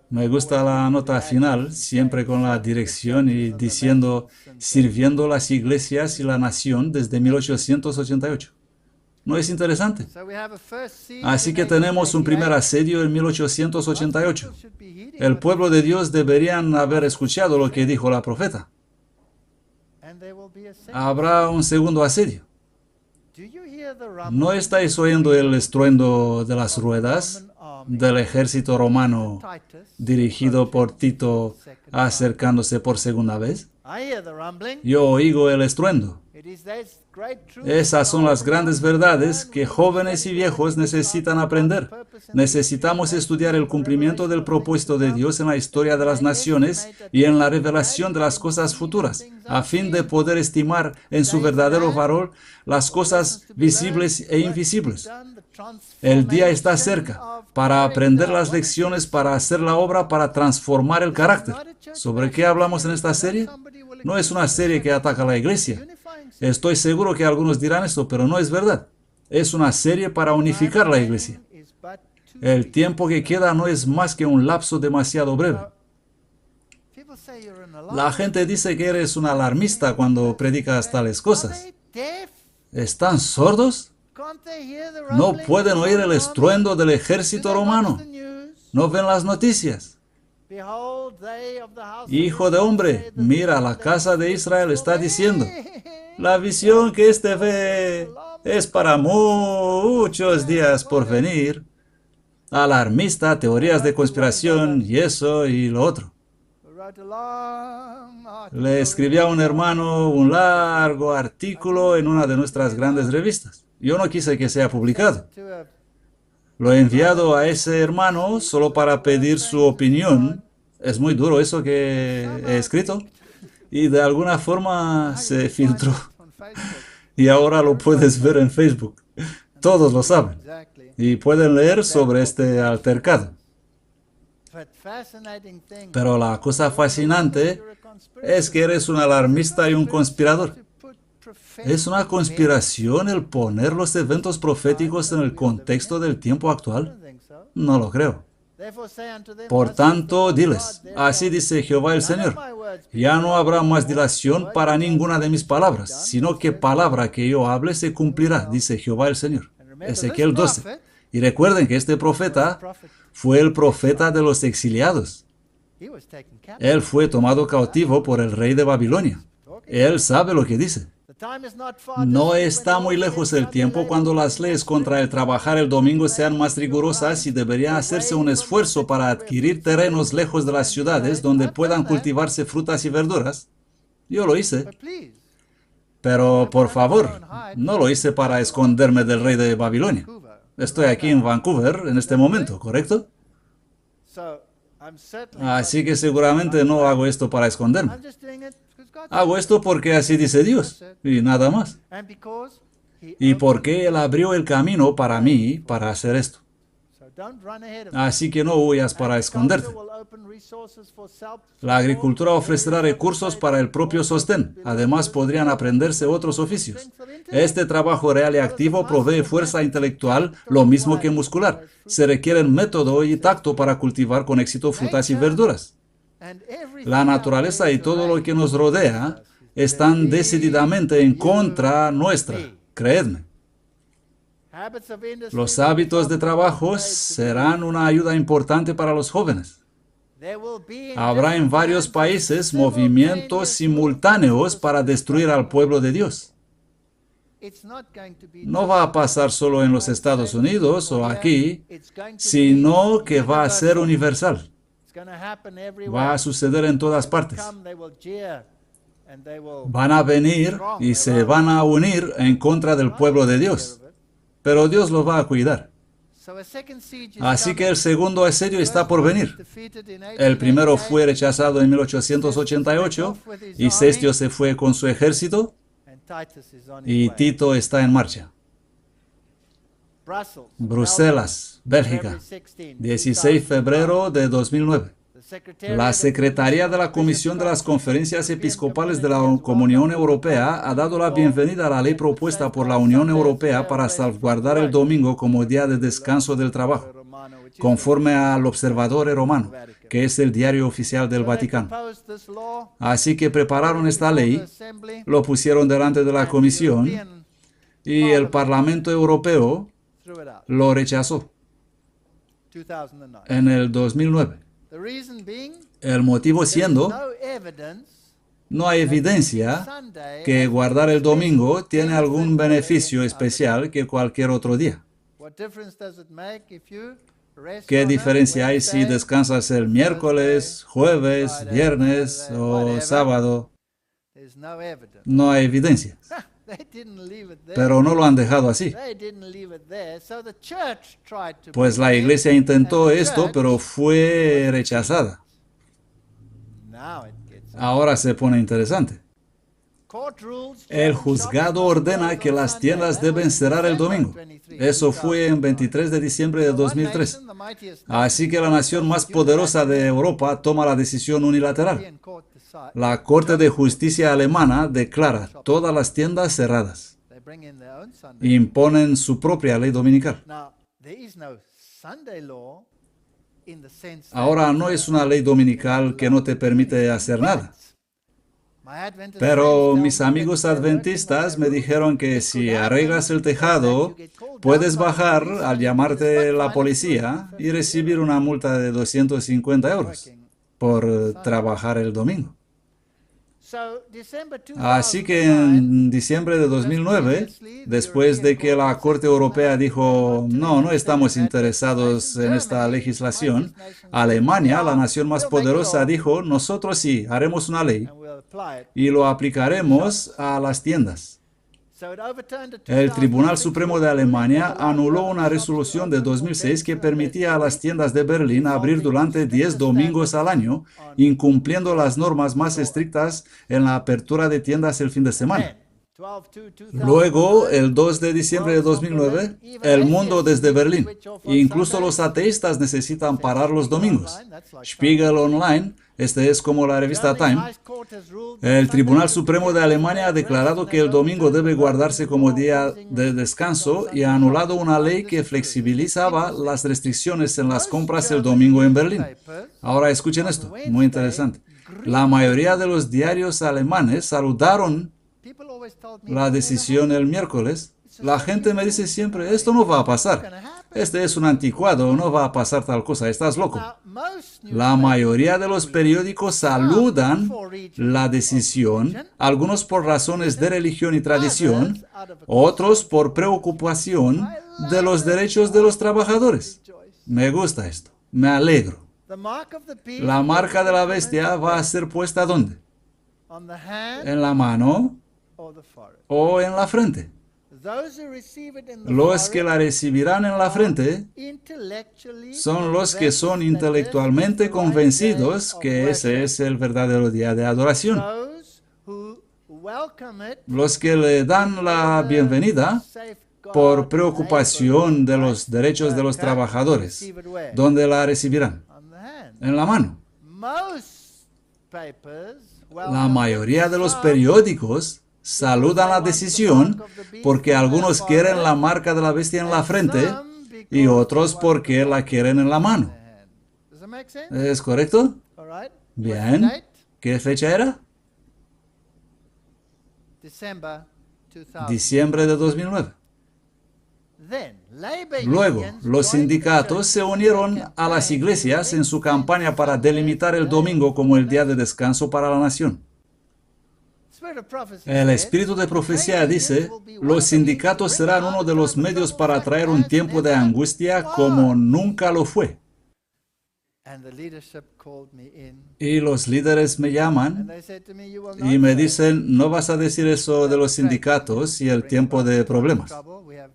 Me gusta la nota final, siempre con la dirección y diciendo, sirviendo las iglesias y la nación desde 1888. ¿No es interesante? Así que tenemos un primer asedio en 1888. El pueblo de Dios deberían haber escuchado lo que dijo la profeta. Habrá un segundo asedio. ¿No estáis oyendo el estruendo de las ruedas del ejército romano dirigido por Tito acercándose por segunda vez? Yo oigo el estruendo. Esas son las grandes verdades que jóvenes y viejos necesitan aprender. Necesitamos estudiar el cumplimiento del propósito de Dios en la historia de las naciones y en la revelación de las cosas futuras, a fin de poder estimar en su verdadero valor las cosas visibles e invisibles. El día está cerca para aprender las lecciones, para hacer la obra, para transformar el carácter. ¿Sobre qué hablamos en esta serie? No es una serie que ataca a la iglesia. Estoy seguro que algunos dirán esto, pero no es verdad. Es una serie para unificar la iglesia. El tiempo que queda no es más que un lapso demasiado breve. La gente dice que eres un alarmista cuando predicas tales cosas. ¿Están sordos? No pueden oír el estruendo del ejército romano. No ven las noticias. Hijo de hombre, mira, la casa de Israel está diciendo, la visión que éste ve es para muchos días por venir. Alarmista, teorías de conspiración y eso y lo otro. Le escribí a un hermano un largo artículo en una de nuestras grandes revistas. Yo no quise que sea publicado. Lo he enviado a ese hermano solo para pedir su opinión. Es muy duro eso que he escrito. Y de alguna forma se filtró. Y ahora lo puedes ver en Facebook. Todos lo saben. Y pueden leer sobre este altercado. Pero la cosa fascinante es que eres un alarmista y un conspirador. ¿Es una conspiración el poner los eventos proféticos en el contexto del tiempo actual? No lo creo. Por tanto, diles, así dice Jehová el Señor, ya no habrá más dilación para ninguna de mis palabras, sino que palabra que yo hable se cumplirá, dice Jehová el Señor. Ezequiel 12. Y recuerden que este profeta fue el profeta de los exiliados. Él fue tomado cautivo por el rey de Babilonia. Él sabe lo que dice. No está muy lejos el tiempo cuando las leyes contra el trabajar el domingo sean más rigurosas y debería hacerse un esfuerzo para adquirir terrenos lejos de las ciudades donde puedan cultivarse frutas y verduras. Yo lo hice. Pero, por favor, no lo hice para esconderme del rey de Babilonia. Estoy aquí en Vancouver en este momento, ¿correcto? Así que seguramente no hago esto para esconderme. Hago esto porque así dice Dios, y nada más. Y porque Él abrió el camino para mí para hacer esto. Así que no huyas para esconderte. La agricultura ofrecerá recursos para el propio sostén. Además, podrían aprenderse otros oficios. Este trabajo real y activo provee fuerza intelectual, lo mismo que muscular. Se requieren método y tacto para cultivar con éxito frutas y verduras. La naturaleza y todo lo que nos rodea están decididamente en contra nuestra, creedme. Los hábitos de trabajo serán una ayuda importante para los jóvenes. Habrá en varios países movimientos simultáneos para destruir al pueblo de Dios. No va a pasar solo en los Estados Unidos o aquí, sino que va a ser universal. Va a suceder en todas partes. Van a venir y se van a unir en contra del pueblo de Dios. Pero Dios los va a cuidar. Así que el segundo asedio está por venir. El primero fue rechazado en 1888 y Cestio se fue con su ejército y Tito está en marcha. Bruselas, Bélgica, 16 de febrero de 2009. La Secretaría de la Comisión de las Conferencias Episcopales de la Comunión Europea ha dado la bienvenida a la ley propuesta por la Unión Europea para salvaguardar el domingo como día de descanso del trabajo, conforme al Observatore Romano, que es el diario oficial del Vaticano. Así que prepararon esta ley, lo pusieron delante de la Comisión y el Parlamento Europeo lo rechazó en el 2009. El motivo siendo, no hay evidencia que guardar el domingo tiene algún beneficio especial que cualquier otro día. ¿Qué diferencia hay si descansas el miércoles, jueves, viernes o sábado? No hay evidencia. Pero no lo han dejado así. Pues la iglesia intentó esto, pero fue rechazada. Ahora se pone interesante. El juzgado ordena que las tiendas deben cerrar el domingo. Eso fue en 23 de diciembre de 2003. Así que la nación más poderosa de Europa toma la decisión unilateral. La Corte de Justicia alemana declara todas las tiendas cerradas. Imponen su propia ley dominical. Ahora no es una ley dominical que no te permite hacer nada. Pero mis amigos adventistas me dijeron que si arreglas el tejado, puedes bajar al llamarte la policía y recibir una multa de 250 euros por trabajar el domingo. Así que en diciembre de 2009, después de que la Corte Europea dijo, no estamos interesados en esta legislación, Alemania, la nación más poderosa, dijo, nosotros sí, haremos una ley y lo aplicaremos a las tiendas. El Tribunal Supremo de Alemania anuló una resolución de 2006 que permitía a las tiendas de Berlín abrir durante 10 domingos al año, incumpliendo las normas más estrictas en la apertura de tiendas el fin de semana. Luego, el 2 de diciembre de 2009, El Mundo desde Berlín. Incluso los ateístas necesitan parar los domingos. Spiegel Online, este es como la revista Time. El Tribunal Supremo de Alemania ha declarado que el domingo debe guardarse como día de descanso y ha anulado una ley que flexibilizaba las restricciones en las compras el domingo en Berlín. Ahora escuchen esto, muy interesante. La mayoría de los diarios alemanes saludaron la decisión el miércoles. La gente me dice siempre, esto no va a pasar. Este es un anticuado, no va a pasar tal cosa, estás loco. La mayoría de los periódicos saludan la decisión, algunos por razones de religión y tradición, otros por preocupación de los derechos de los trabajadores. Me gusta esto, me alegro. La marca de la bestia va a ser puesta ¿dónde? En la mano o en la frente. Los que la recibirán en la frente son los que son intelectualmente convencidos que ese es el verdadero día de adoración. Los que le dan la bienvenida por preocupación de los derechos de los trabajadores. ¿Dónde la recibirán? En la mano. La mayoría de los periódicos saludan la decisión porque algunos quieren la marca de la bestia en la frente y otros porque la quieren en la mano. ¿Es correcto? Bien. ¿Qué fecha era? Diciembre de 2009. Luego, los sindicatos se unieron a las iglesias en su campaña para delimitar el domingo como el día de descanso para la nación. El espíritu de profecía dice, los sindicatos serán uno de los medios para traer un tiempo de angustia como nunca lo fue. Y los líderes me llaman y me dicen, no vas a decir eso de los sindicatos y el tiempo de problemas.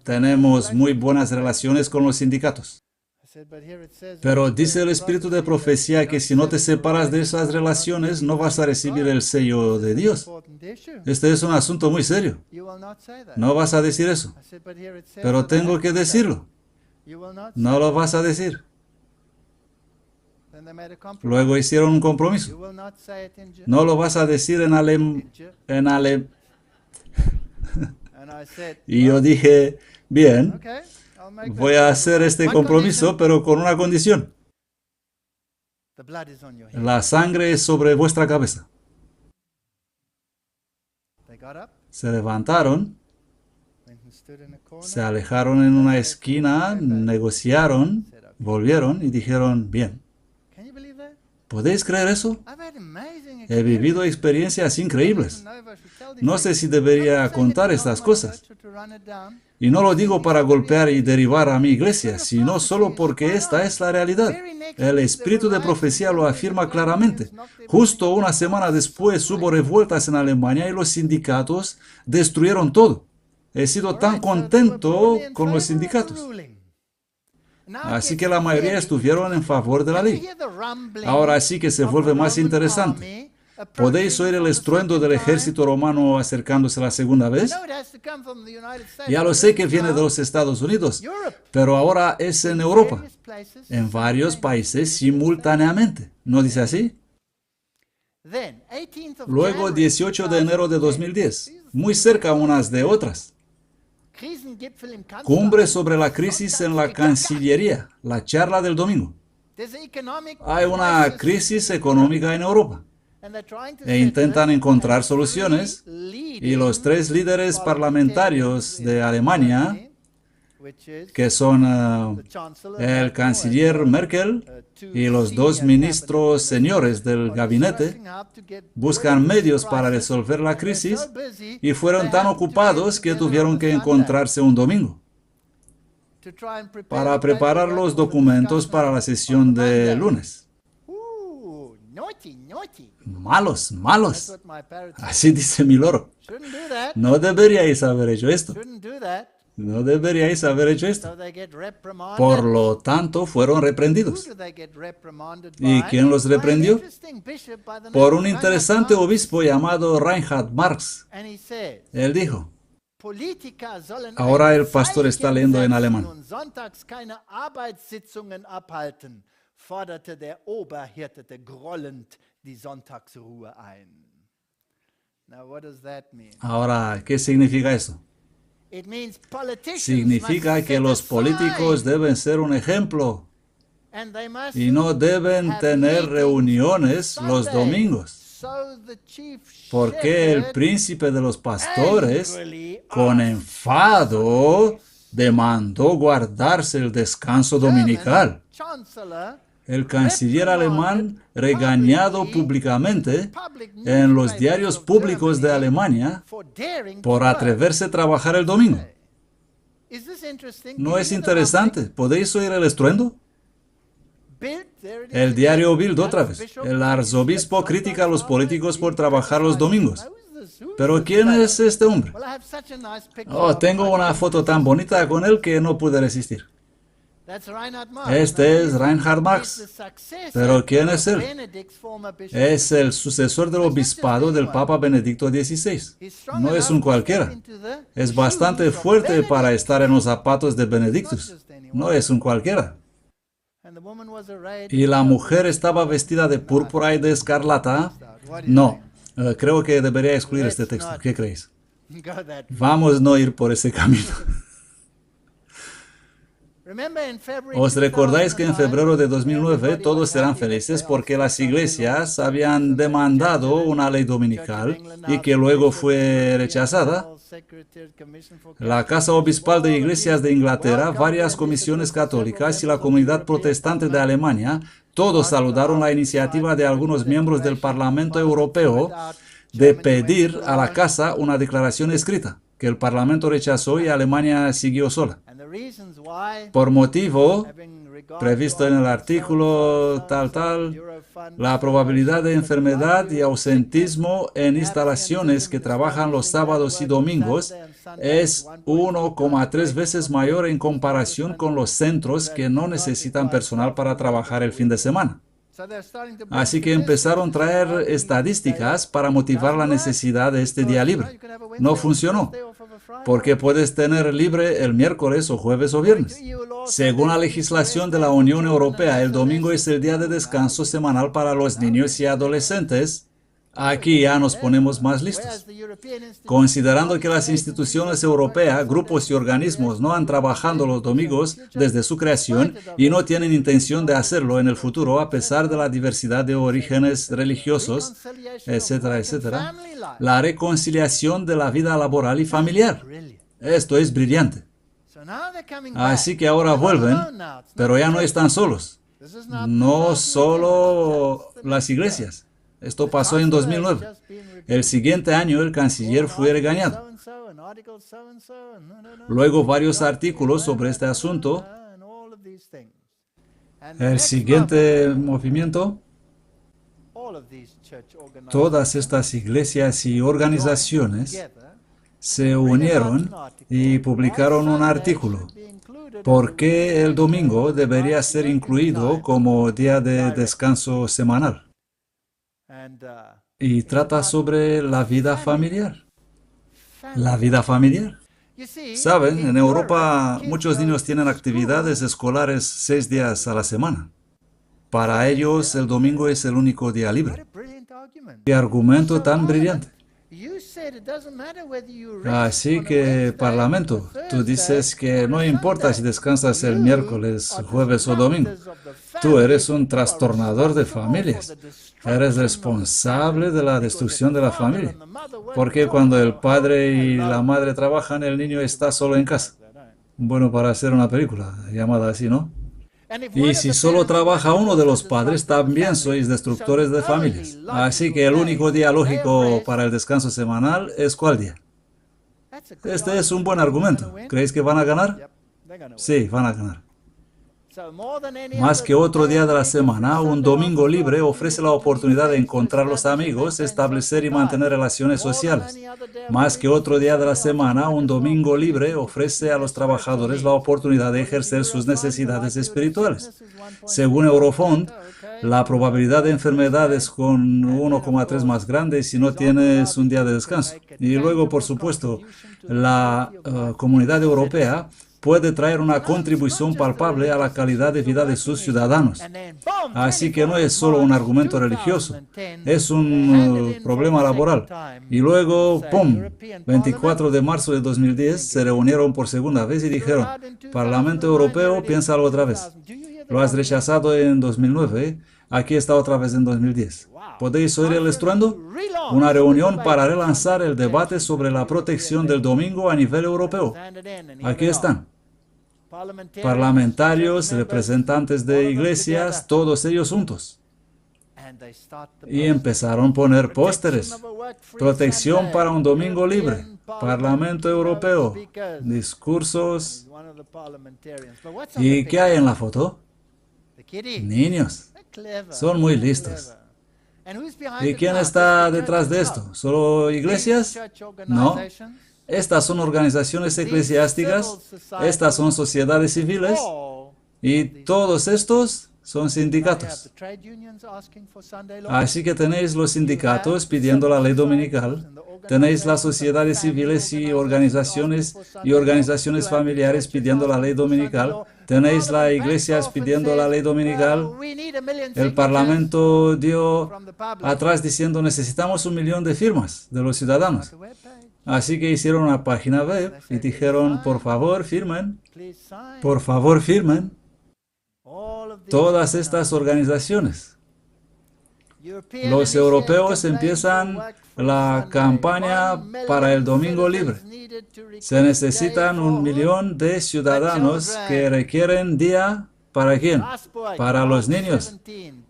Tenemos muy buenas relaciones con los sindicatos. Pero dice el espíritu de profecía que si no te separas de esas relaciones, no vas a recibir el sello de Dios. Este es un asunto muy serio. No vas a decir eso. Pero tengo que decirlo. No lo vas a decir. Luego hicieron un compromiso. No lo vas a decir en alemán. Y yo dije, bien, voy a hacer este compromiso, pero con una condición. La sangre es sobre vuestra cabeza. Se levantaron, se alejaron en una esquina, negociaron, volvieron y dijeron, bien. ¿Podéis creer eso? He vivido experiencias increíbles. No sé si debería contar estas cosas. Y no lo digo para golpear y derribar a mi iglesia, sino solo porque esta es la realidad. El espíritu de profecía lo afirma claramente. Justo una semana después hubo revueltas en Alemania y los sindicatos destruyeron todo. He sido tan contento con los sindicatos. Así que la mayoría estuvieron en favor de la ley. Ahora sí que se vuelve más interesante. ¿Podéis oír el estruendo del ejército romano acercándose la segunda vez? Ya lo sé que viene de los Estados Unidos, pero ahora es en Europa, en varios países simultáneamente. ¿No dice así? Luego, 18 de enero de 2010, muy cerca unas de otras. Cumbre sobre la crisis en la Cancillería, la charla del domingo. Hay una crisis económica en Europa e intentan encontrar soluciones y los tres líderes parlamentarios de Alemania, que son el canciller Merkel y los dos ministros señores del gabinete, buscan medios para resolver la crisis y fueron tan ocupados que tuvieron que encontrarse un domingo para preparar los documentos para la sesión de lunes. Malos, malos. Así dice mi loro. No deberíais haber hecho esto. No deberíais haber hecho esto. Por lo tanto, fueron reprendidos. ¿Y quién los reprendió? Por un interesante obispo llamado Reinhard Marx. Él dijo, ahora el pastor está leyendo en alemán. Ahora, ¿qué significa eso? Significa que los políticos deben ser un ejemplo y no deben tener reuniones los domingos, porque el príncipe de los pastores, con enfado, demandó guardarse el descanso dominical. El canciller alemán, regañado públicamente en los diarios públicos de Alemania por atreverse a trabajar el domingo. ¿No es interesante? ¿Podéis oír el estruendo? El diario Bild otra vez. El arzobispo critica a los políticos por trabajar los domingos. ¿Pero quién es este hombre? Oh, tengo una foto tan bonita con él que no pude resistir. Este es Reinhard Marx. ¿Pero quién es él? Es el sucesor del obispado del Papa Benedicto XVI. No es un cualquiera. Es bastante fuerte para estar en los zapatos de Benedictus. No es un cualquiera. Y la mujer estaba vestida de púrpura y de escarlata. No, creo que debería excluir este texto. ¿Qué creéis? Vamos a no ir por ese camino. ¿Os recordáis que en febrero de 2009 todos eran felices porque las iglesias habían demandado una ley dominical y que luego fue rechazada? La Casa Obispal de Iglesias de Inglaterra, varias comisiones católicas y la comunidad protestante de Alemania, todos saludaron la iniciativa de algunos miembros del Parlamento Europeo de pedir a la Casa una declaración escrita, que el Parlamento rechazó y Alemania siguió sola. Por motivo previsto en el artículo tal, la probabilidad de enfermedad y ausentismo en instalaciones que trabajan los sábados y domingos es 1,3 veces mayor en comparación con los centros que no necesitan personal para trabajar el fin de semana. Así que empezaron a traer estadísticas para motivar la necesidad de este día libre. No funcionó, porque puedes tener libre el miércoles o jueves o viernes. Según la legislación de la Unión Europea, el domingo es el día de descanso semanal para los niños y adolescentes. Aquí ya nos ponemos más listos. Considerando que las instituciones europeas, grupos y organismos no han trabajado los domingos desde su creación y no tienen intención de hacerlo en el futuro a pesar de la diversidad de orígenes religiosos, etcétera, etcétera, la reconciliación de la vida laboral y familiar. Esto es brillante. Así que ahora vuelven, pero ya no están solos. No solo las iglesias. Esto pasó en 2009. El siguiente año el canciller fue regañado. Luego varios artículos sobre este asunto. El siguiente movimiento. Todas estas iglesias y organizaciones se unieron y publicaron un artículo. ¿Por qué el domingo debería ser incluido como día de descanso semanal? Y trata sobre la vida familiar. La vida familiar. Saben, en Europa muchos niños tienen actividades escolares 6 días a la semana. Para ellos el domingo es el único día libre. ¡Qué argumento tan brillante! Así que, Parlamento, tú dices que no importa si descansas el miércoles, jueves o domingo. Tú eres un trastornador de familias. Eres responsable de la destrucción de la familia. Porque cuando el padre y la madre trabajan, el niño está solo en casa. Bueno, para hacer una película llamada así, ¿no? Y si solo trabaja uno de los padres, también sois destructores de familias. Así que el único día lógico para el descanso semanal es ¿cuál día? Este es un buen argumento. ¿Creéis que van a ganar? Sí, van a ganar. Más que otro día de la semana, un domingo libre ofrece la oportunidad de encontrar los amigos, establecer y mantener relaciones sociales. Más que otro día de la semana, un domingo libre ofrece a los trabajadores la oportunidad de ejercer sus necesidades espirituales. Según Eurofond, la probabilidad de enfermedad es con 1,3 más grande si no tienes un día de descanso. Y luego, por supuesto, la Comunidad Europea puede traer una contribución palpable a la calidad de vida de sus ciudadanos. Así que no es solo un argumento religioso, es un problema laboral. Y luego, ¡pum!, 24 de marzo de 2010 se reunieron por segunda vez y dijeron, Parlamento Europeo, piénsalo otra vez. Lo has rechazado en 2009, aquí está otra vez en 2010. ¿Podéis oír el estruendo? Una reunión para relanzar el debate sobre la protección del domingo a nivel europeo. Aquí están. Parlamentarios, representantes de iglesias, todos ellos juntos. Y empezaron a poner pósteres. Protección para un domingo libre. Parlamento Europeo. Discursos. ¿Y qué hay en la foto? Niños. Son muy listos. ¿Y quién está detrás de esto? ¿Solo iglesias? No. Estas son organizaciones eclesiásticas, estas son sociedades civiles, y todos estos son sindicatos. Así que tenéis los sindicatos pidiendo la ley dominical, tenéis las sociedades civiles y organizaciones familiares pidiendo la ley dominical, tenéis las iglesias pidiendo la ley dominical, el Parlamento dio atrás diciendo necesitamos 1 millón de firmas de los ciudadanos. Así que hicieron una página web y dijeron, por favor, firmen, por favor, firmen. Todas estas organizaciones. Los europeos empiezan la campaña para el domingo libre. Se necesitan 1 millón de ciudadanos que requieren día. ¿Para quién? Para los niños.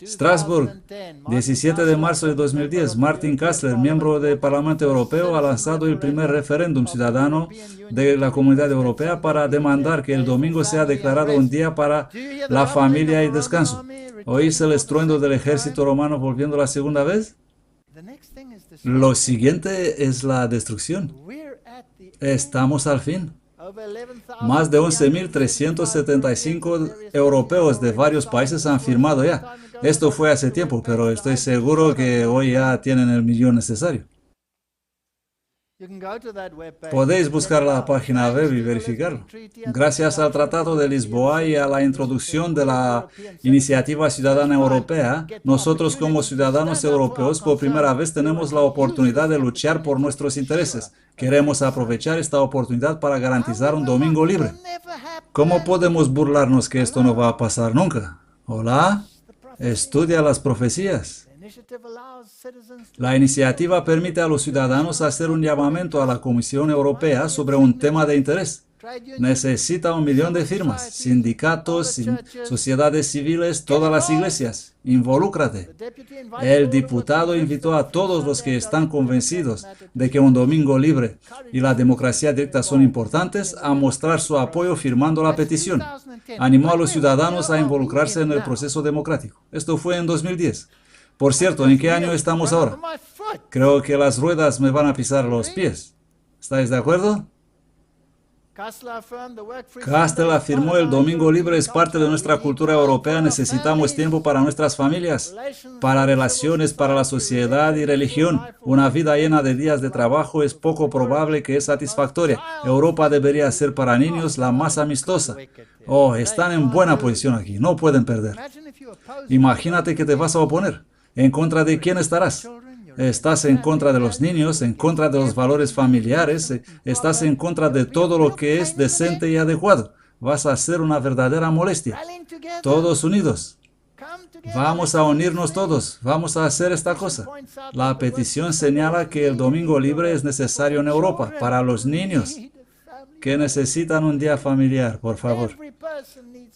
Strasbourg, 17 de marzo de 2010. Martin Kastler, miembro del Parlamento Europeo, ha lanzado el primer referéndum ciudadano de la Comunidad Europea para demandar que el domingo sea declarado un día para la familia y descanso. ¿Oís el estruendo del ejército romano volviendo la segunda vez? Lo siguiente es la destrucción. Estamos al fin. Más de 11.375 europeos de varios países han firmado ya. Esto fue hace tiempo, pero estoy seguro que hoy ya tienen el 1 millón necesario. Podéis buscar la página web y verificarlo. Gracias al Tratado de Lisboa y a la introducción de la Iniciativa Ciudadana Europea, nosotros como ciudadanos europeos por primera vez tenemos la oportunidad de luchar por nuestros intereses. Queremos aprovechar esta oportunidad para garantizar un domingo libre. ¿Cómo podemos burlarnos que esto no va a pasar nunca? ¿Hola? Estudia las profecías. La iniciativa permite a los ciudadanos hacer un llamamiento a la Comisión Europea sobre un tema de interés. Necesita 1 millón de firmas, sindicatos, sociedades civiles, todas las iglesias. Involúcrate. El diputado invitó a todos los que están convencidos de que un domingo libre y la democracia directa son importantes a mostrar su apoyo firmando la petición. Animó a los ciudadanos a involucrarse en el proceso democrático. Esto fue en 2010. Por cierto, ¿en qué año estamos ahora? Creo que las ruedas me van a pisar los pies. ¿Estáis de acuerdo? Kastler afirmó el domingo libre es parte de nuestra cultura europea. Necesitamos tiempo para nuestras familias, para relaciones, para la sociedad y religión. Una vida llena de días de trabajo es poco probable que es satisfactoria. Europa debería ser para niños la más amistosa. Oh, están en buena posición aquí, no pueden perder. Imagínate que te vas a oponer. ¿En contra de quién estarás? Estás en contra de los niños, en contra de los valores familiares, estás en contra de todo lo que es decente y adecuado. Vas a ser una verdadera molestia. Todos unidos. Vamos a unirnos todos, vamos a hacer esta cosa. La petición señala que el domingo libre es necesario en Europa para los niños que necesitan un día familiar, por favor.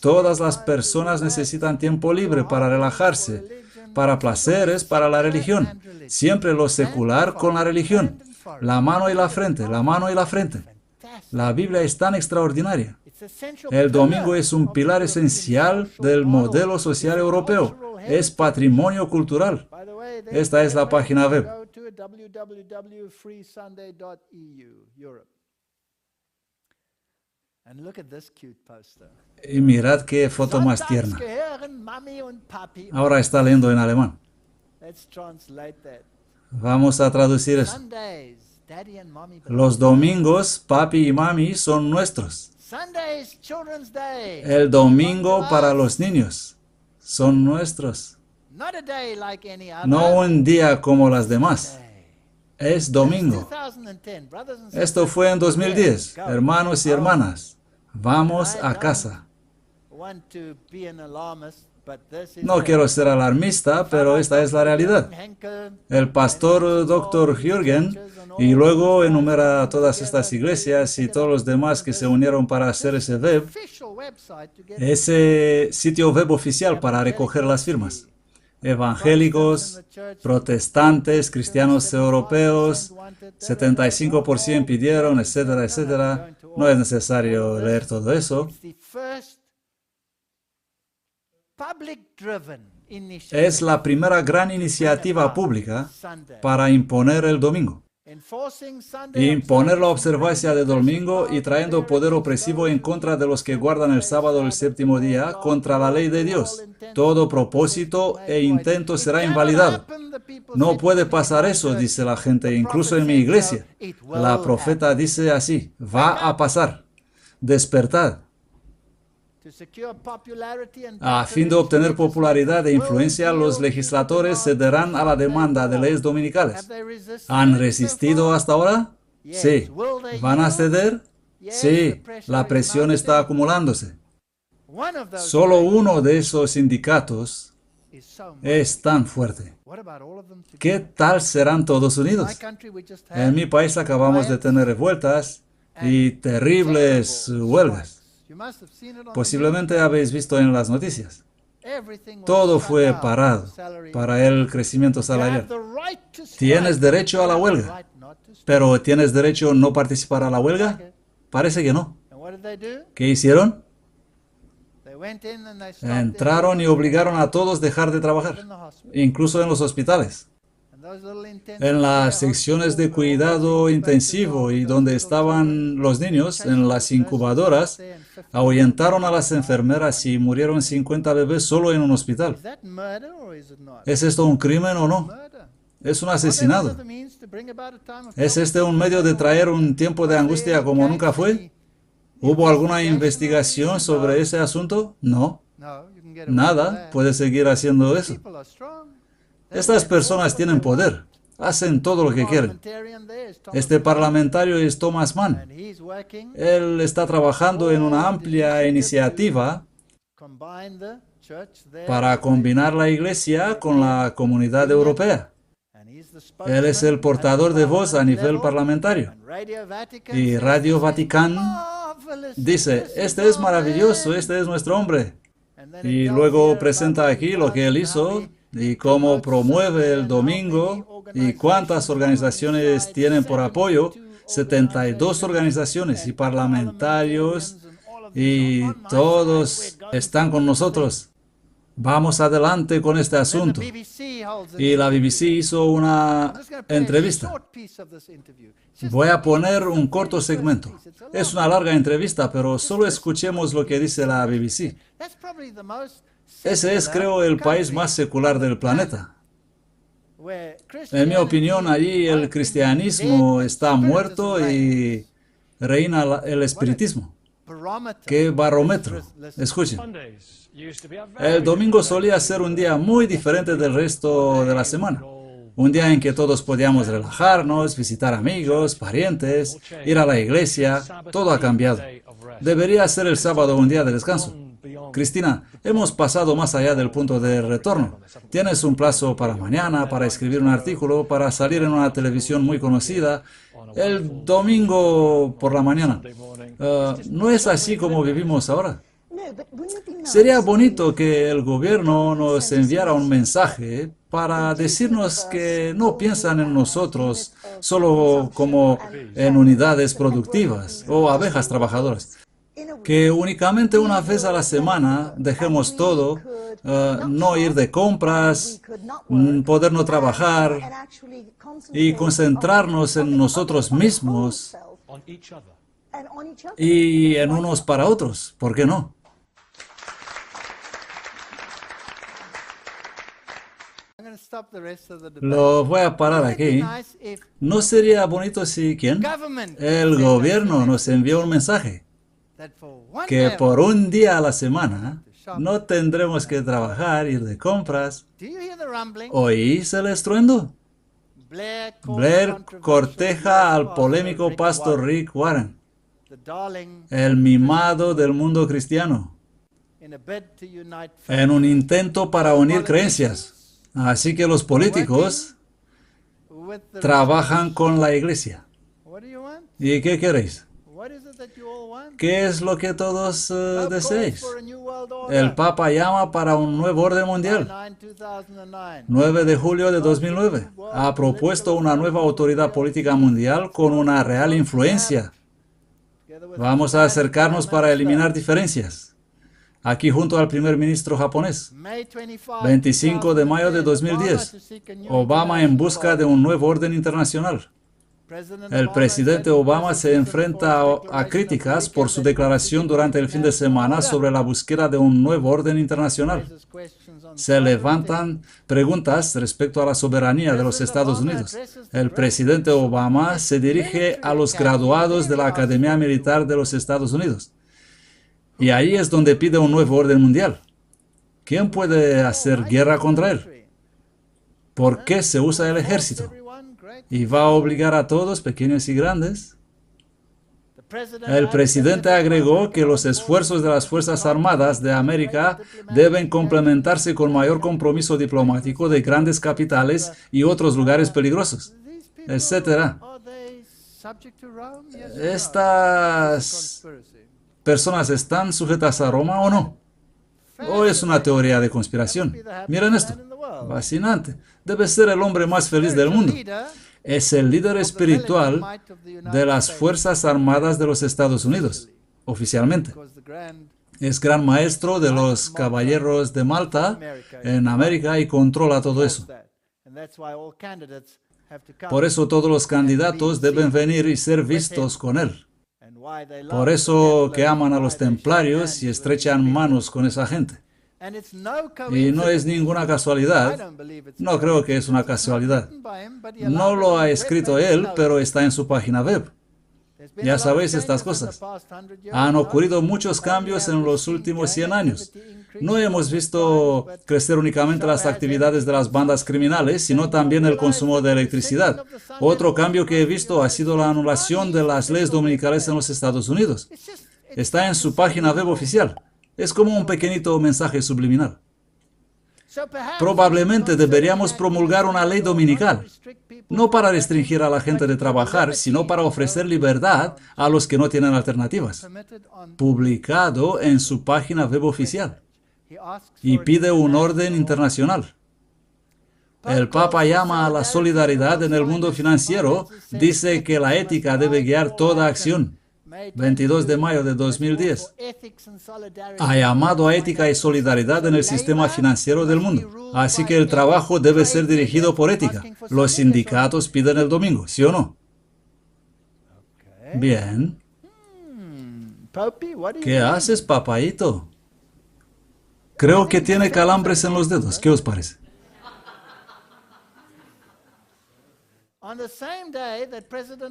Todas las personas necesitan tiempo libre para relajarse, para placeres, para la religión. Siempre lo secular con la religión. La mano y la frente, la mano y la frente. La Biblia es tan extraordinaria. El domingo es un pilar esencial del modelo social europeo. Es patrimonio cultural. Esta es la página web. Y mirad qué foto más tierna. Ahora está leyendo en alemán. Vamos a traducir eso. Los domingos, papi y mami son nuestros. El domingo para los niños son nuestros. No un día como las demás. Es domingo. Esto fue en 2010. Hermanos y hermanas, vamos a casa. No quiero ser alarmista, pero esta es la realidad. El pastor Dr. Jürgen y luego enumera todas estas iglesias y todos los demás que se unieron para hacer ese sitio web oficial para recoger las firmas. Evangélicos, protestantes, cristianos europeos, 75% pidieron, etcétera, etcétera. No es necesario leer todo eso. Es la primera gran iniciativa pública para imponer el domingo. Imponer la observancia de domingo y trayendo poder opresivo en contra de los que guardan el sábado el séptimo día, contra la ley de Dios. Todo propósito e intento será invalidado. No puede pasar eso, dice la gente, incluso en mi iglesia. La profeta dice así: va a pasar. Despertad. A fin de obtener popularidad e influencia, los legisladores cederán a la demanda de leyes dominicales. ¿Han resistido hasta ahora? Sí. ¿Van a ceder? Sí. La presión está acumulándose. Solo uno de esos sindicatos es tan fuerte. ¿Qué tal serán todos unidos? En mi país acabamos de tener revueltas y terribles huelgas. Posiblemente habéis visto en las noticias. Todo fue parado para el crecimiento salarial. Tienes derecho a la huelga, pero ¿tienes derecho a no participar a la huelga? Parece que no. ¿Qué hicieron? Entraron y obligaron a todos a dejar de trabajar, incluso en los hospitales. En las secciones de cuidado intensivo y donde estaban los niños, en las incubadoras, ahuyentaron a las enfermeras y murieron 50 bebés solo en un hospital. ¿Es esto un crimen o no? Es un asesinato. ¿Es este un medio de traer un tiempo de angustia como nunca fue? ¿Hubo alguna investigación sobre ese asunto? No. Nada puede seguir haciendo eso. Estas personas tienen poder, hacen todo lo que quieren. Este parlamentario es Thomas Mann. Él está trabajando en una amplia iniciativa para combinar la iglesia con la comunidad europea. Él es el portador de voz a nivel parlamentario. Y Radio Vaticano dice: este es maravilloso, este es nuestro hombre. Y luego presenta aquí lo que él hizo y cómo promueve el domingo y cuántas organizaciones tienen por apoyo. 72 organizaciones y parlamentarios y todos están con nosotros. Vamos adelante con este asunto. Y la BBC hizo una entrevista. Voy a poner un corto segmento. Es una larga entrevista, pero solo escuchemos lo que dice la BBC. Ese es, creo, el país más secular del planeta. En mi opinión, allí el cristianismo está muerto y reina el espiritismo. ¿Qué barómetro? Escuchen. El domingo solía ser un día muy diferente del resto de la semana. Un día en que todos podíamos relajarnos, visitar amigos, parientes, ir a la iglesia. Todo ha cambiado. Debería ser el sábado un día de descanso. Cristina, hemos pasado más allá del punto de retorno. Tienes un plazo para mañana, para escribir un artículo, para salir en una televisión muy conocida, el domingo por la mañana. ¿No es así como vivimos ahora? Sería bonito que el gobierno nos enviara un mensaje para decirnos que no piensan en nosotros solo como en unidades productivas o abejas trabajadoras. Que únicamente una vez a la semana dejemos todo, no ir de compras, poder no trabajar y concentrarnos en nosotros mismos y en unos para otros. ¿Por qué no? Lo voy a parar aquí. ¿No sería bonito si quién? El gobierno nos envió un mensaje que por un día a la semana no tendremos que trabajar, ir de compras. ¿Oís el estruendo? Blair corteja al polémico pastor Rick Warren, el mimado del mundo cristiano, en un intento para unir creencias. Así que los políticos trabajan con la iglesia. ¿Y qué queréis? ¿Qué es lo que todos deseáis? El Papa llama para un nuevo orden mundial. 9 de julio de 2009. Ha propuesto una nueva autoridad política mundial con una real influencia. Vamos a acercarnos para eliminar diferencias. Aquí junto al primer ministro japonés. 25 de mayo de 2010. Obama en busca de un nuevo orden internacional. El presidente Obama se enfrenta a críticas por su declaración durante el fin de semana sobre la búsqueda de un nuevo orden internacional. Se levantan preguntas respecto a la soberanía de los Estados Unidos. El presidente Obama se dirige a los graduados de la Academia Militar de los Estados Unidos. Y ahí es donde pide un nuevo orden mundial. ¿Quién puede hacer guerra contra él? ¿Por qué se usa el ejército? ¿Y va a obligar a todos, pequeños y grandes? El presidente agregó que los esfuerzos de las Fuerzas Armadas de América deben complementarse con mayor compromiso diplomático de grandes capitales y otros lugares peligrosos, etc. ¿Estas personas están sujetas a Roma o no? ¿O es una teoría de conspiración? Miren esto. Fascinante. Debe ser el hombre más feliz del mundo. Es el líder espiritual de las Fuerzas Armadas de los Estados Unidos, oficialmente. Es gran maestro de los caballeros de Malta en América y controla todo eso. Por eso todos los candidatos deben venir y ser vistos con él. Por eso que aman a los templarios y estrechan manos con esa gente. Y no es ninguna casualidad, no creo que es una casualidad. No lo ha escrito él, pero está en su página web. Ya sabéis estas cosas. Han ocurrido muchos cambios en los últimos 100 años. No hemos visto crecer únicamente las actividades de las bandas criminales, sino también el consumo de electricidad. Otro cambio que he visto ha sido la anulación de las leyes dominicales en los Estados Unidos. Está en su página web oficial. Es como un pequeñito mensaje subliminal. Probablemente deberíamos promulgar una ley dominical, no para restringir a la gente de trabajar, sino para ofrecer libertad a los que no tienen alternativas. Publicado en su página web oficial. Y pide un orden internacional. El Papa llama a la solidaridad en el mundo financiero, dice que la ética debe guiar toda acción. 22 de mayo de 2010. Ha llamado a ética y solidaridad en el sistema financiero del mundo. Así que el trabajo debe ser dirigido por ética. Los sindicatos piden el domingo, ¿sí o no? Bien. ¿Qué haces, papaíto? Creo que tiene calambres en los dedos. ¿Qué os parece?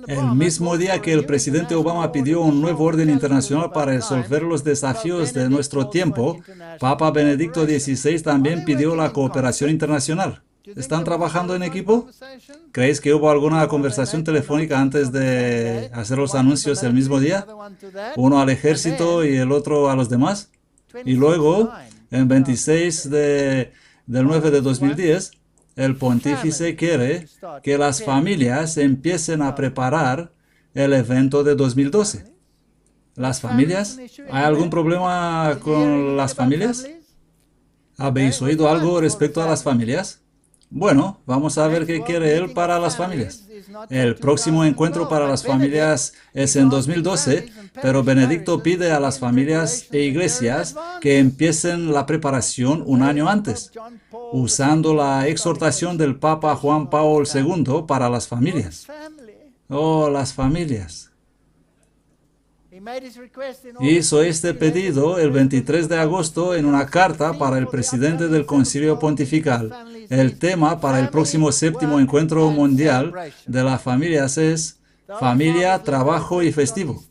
El mismo día que el presidente Obama pidió un nuevo orden internacional para resolver los desafíos de nuestro tiempo, Papa Benedicto XVI también pidió la cooperación internacional. ¿Están trabajando en equipo? ¿Creéis que hubo alguna conversación telefónica antes de hacer los anuncios el mismo día? Uno al ejército y el otro a los demás. Y luego, en 26 del 9 de 2010, el pontífice quiere que las familias empiecen a preparar el evento de 2012. ¿Las familias? ¿Hay algún problema con las familias? ¿Habéis oído algo respecto a las familias? Bueno, vamos a ver qué quiere él para las familias. El próximo encuentro para las familias es en 2012, pero Benedicto pide a las familias e iglesias que empiecen la preparación un año antes, usando la exhortación del Papa Juan Pablo II para las familias. Oh, las familias. Hizo este pedido el 23 de agosto en una carta para el presidente del Concilio Pontifical. El tema para el próximo séptimo encuentro mundial de las familias es familia, trabajo y festivo.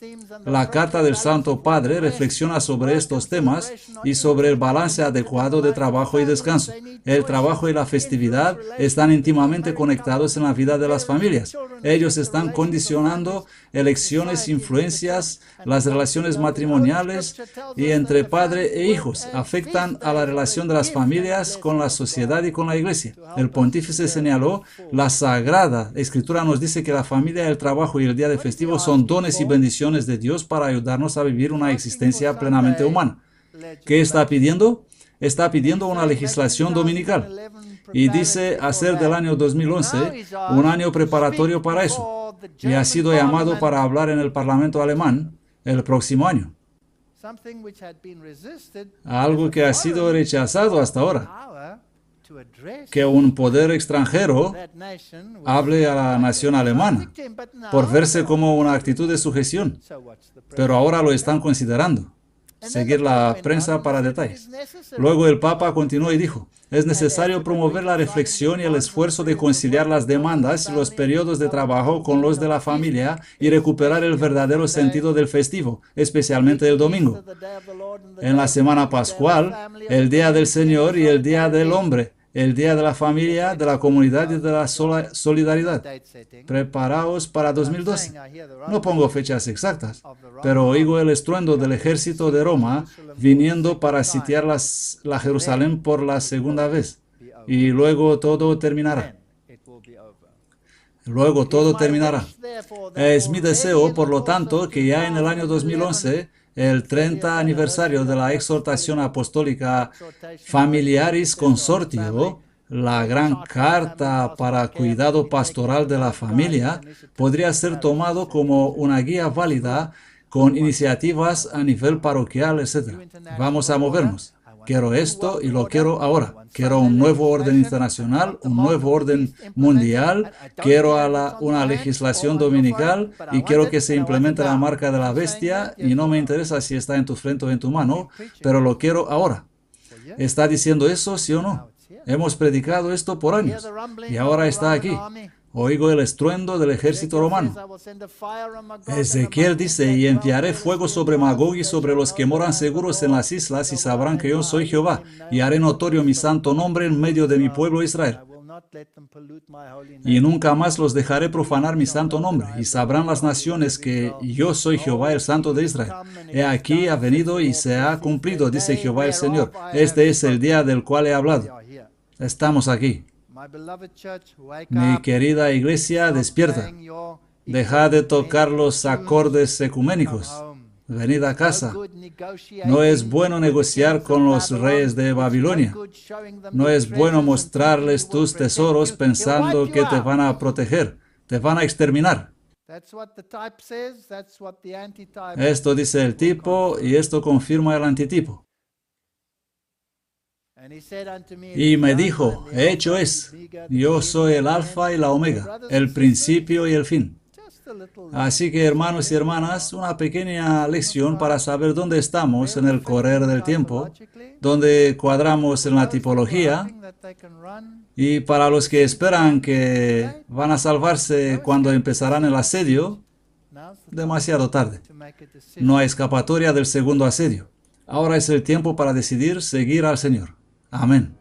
La carta del Santo Padre reflexiona sobre estos temas y sobre el balance adecuado de trabajo y descanso. El trabajo y la festividad están íntimamente conectados en la vida de las familias. Ellos están condicionando elecciones, influencias, las relaciones matrimoniales y entre padre e hijos. Afectan a la relación de las familias con la sociedad y con la iglesia. El pontífice señaló, la Sagrada Escritura nos dice que la familia, el trabajo y el día de festivo son dones y bendiciones de Dios para ayudarnos a vivir una existencia plenamente humana. ¿Qué está pidiendo? Está pidiendo una legislación dominical. Y dice hacer del año 2011 un año preparatorio para eso. Y ha sido llamado para hablar en el Parlamento alemán el próximo año. Algo que ha sido rechazado hasta ahora. que un poder extranjero hable a la nación alemana por verse como una actitud de sujeción, pero ahora lo están considerando. Seguir la prensa para detalles. Luego el Papa continuó y dijo: es necesario promover la reflexión y el esfuerzo de conciliar las demandas y los periodos de trabajo con los de la familia y recuperar el verdadero sentido del festivo, especialmente el domingo. En la semana pascual, el Día del Señor y el Día del Hombre, el Día de la Familia, de la Comunidad y de la Solidaridad. Preparaos para 2012. No pongo fechas exactas, pero oigo el estruendo del ejército de Roma viniendo para sitiar la Jerusalén por la segunda vez. Y luego todo terminará. Luego todo terminará. Es mi deseo, por lo tanto, que ya en el año 2011, el 30 aniversario de la exhortación apostólica Familiaris Consortio, la gran carta para cuidado pastoral de la familia, podría ser tomado como una guía válida con iniciativas a nivel parroquial, etc. Vamos a movernos. Quiero esto y lo quiero ahora. Quiero un nuevo orden internacional, un nuevo orden mundial. Quiero una legislación dominical y quiero que se implemente la marca de la bestia. Y no me interesa si está en tu frente o en tu mano, pero lo quiero ahora. ¿Está diciendo eso, sí o no? Hemos predicado esto por años y ahora está aquí. Oigo el estruendo del ejército romano. Ezequiel dice: y enviaré fuego sobre Magog y sobre los que moran seguros en las islas, y sabrán que yo soy Jehová, y haré notorio mi santo nombre en medio de mi pueblo Israel. Y nunca más los dejaré profanar mi santo nombre, y sabrán las naciones que yo soy Jehová, el Santo de Israel. He aquí ha venido y se ha cumplido, dice Jehová el Señor. Este es el día del cual he hablado. Estamos aquí. Mi querida iglesia, despierta. Dejad de tocar los acordes ecuménicos. Venid a casa. No es bueno negociar con los reyes de Babilonia. No es bueno mostrarles tus tesoros pensando que te van a proteger. Te van a exterminar. Esto dice el tipo y esto confirma el antitipo. Y me dijo: hecho es, yo soy el alfa y la omega, el principio y el fin. Así que, hermanos y hermanas, una pequeña lección para saber dónde estamos en el correr del tiempo, dónde cuadramos en la tipología, y para los que esperan que van a salvarse cuando empezarán el asedio, demasiado tarde. No hay escapatoria del segundo asedio. Ahora es el tiempo para decidir seguir al Señor. Amén.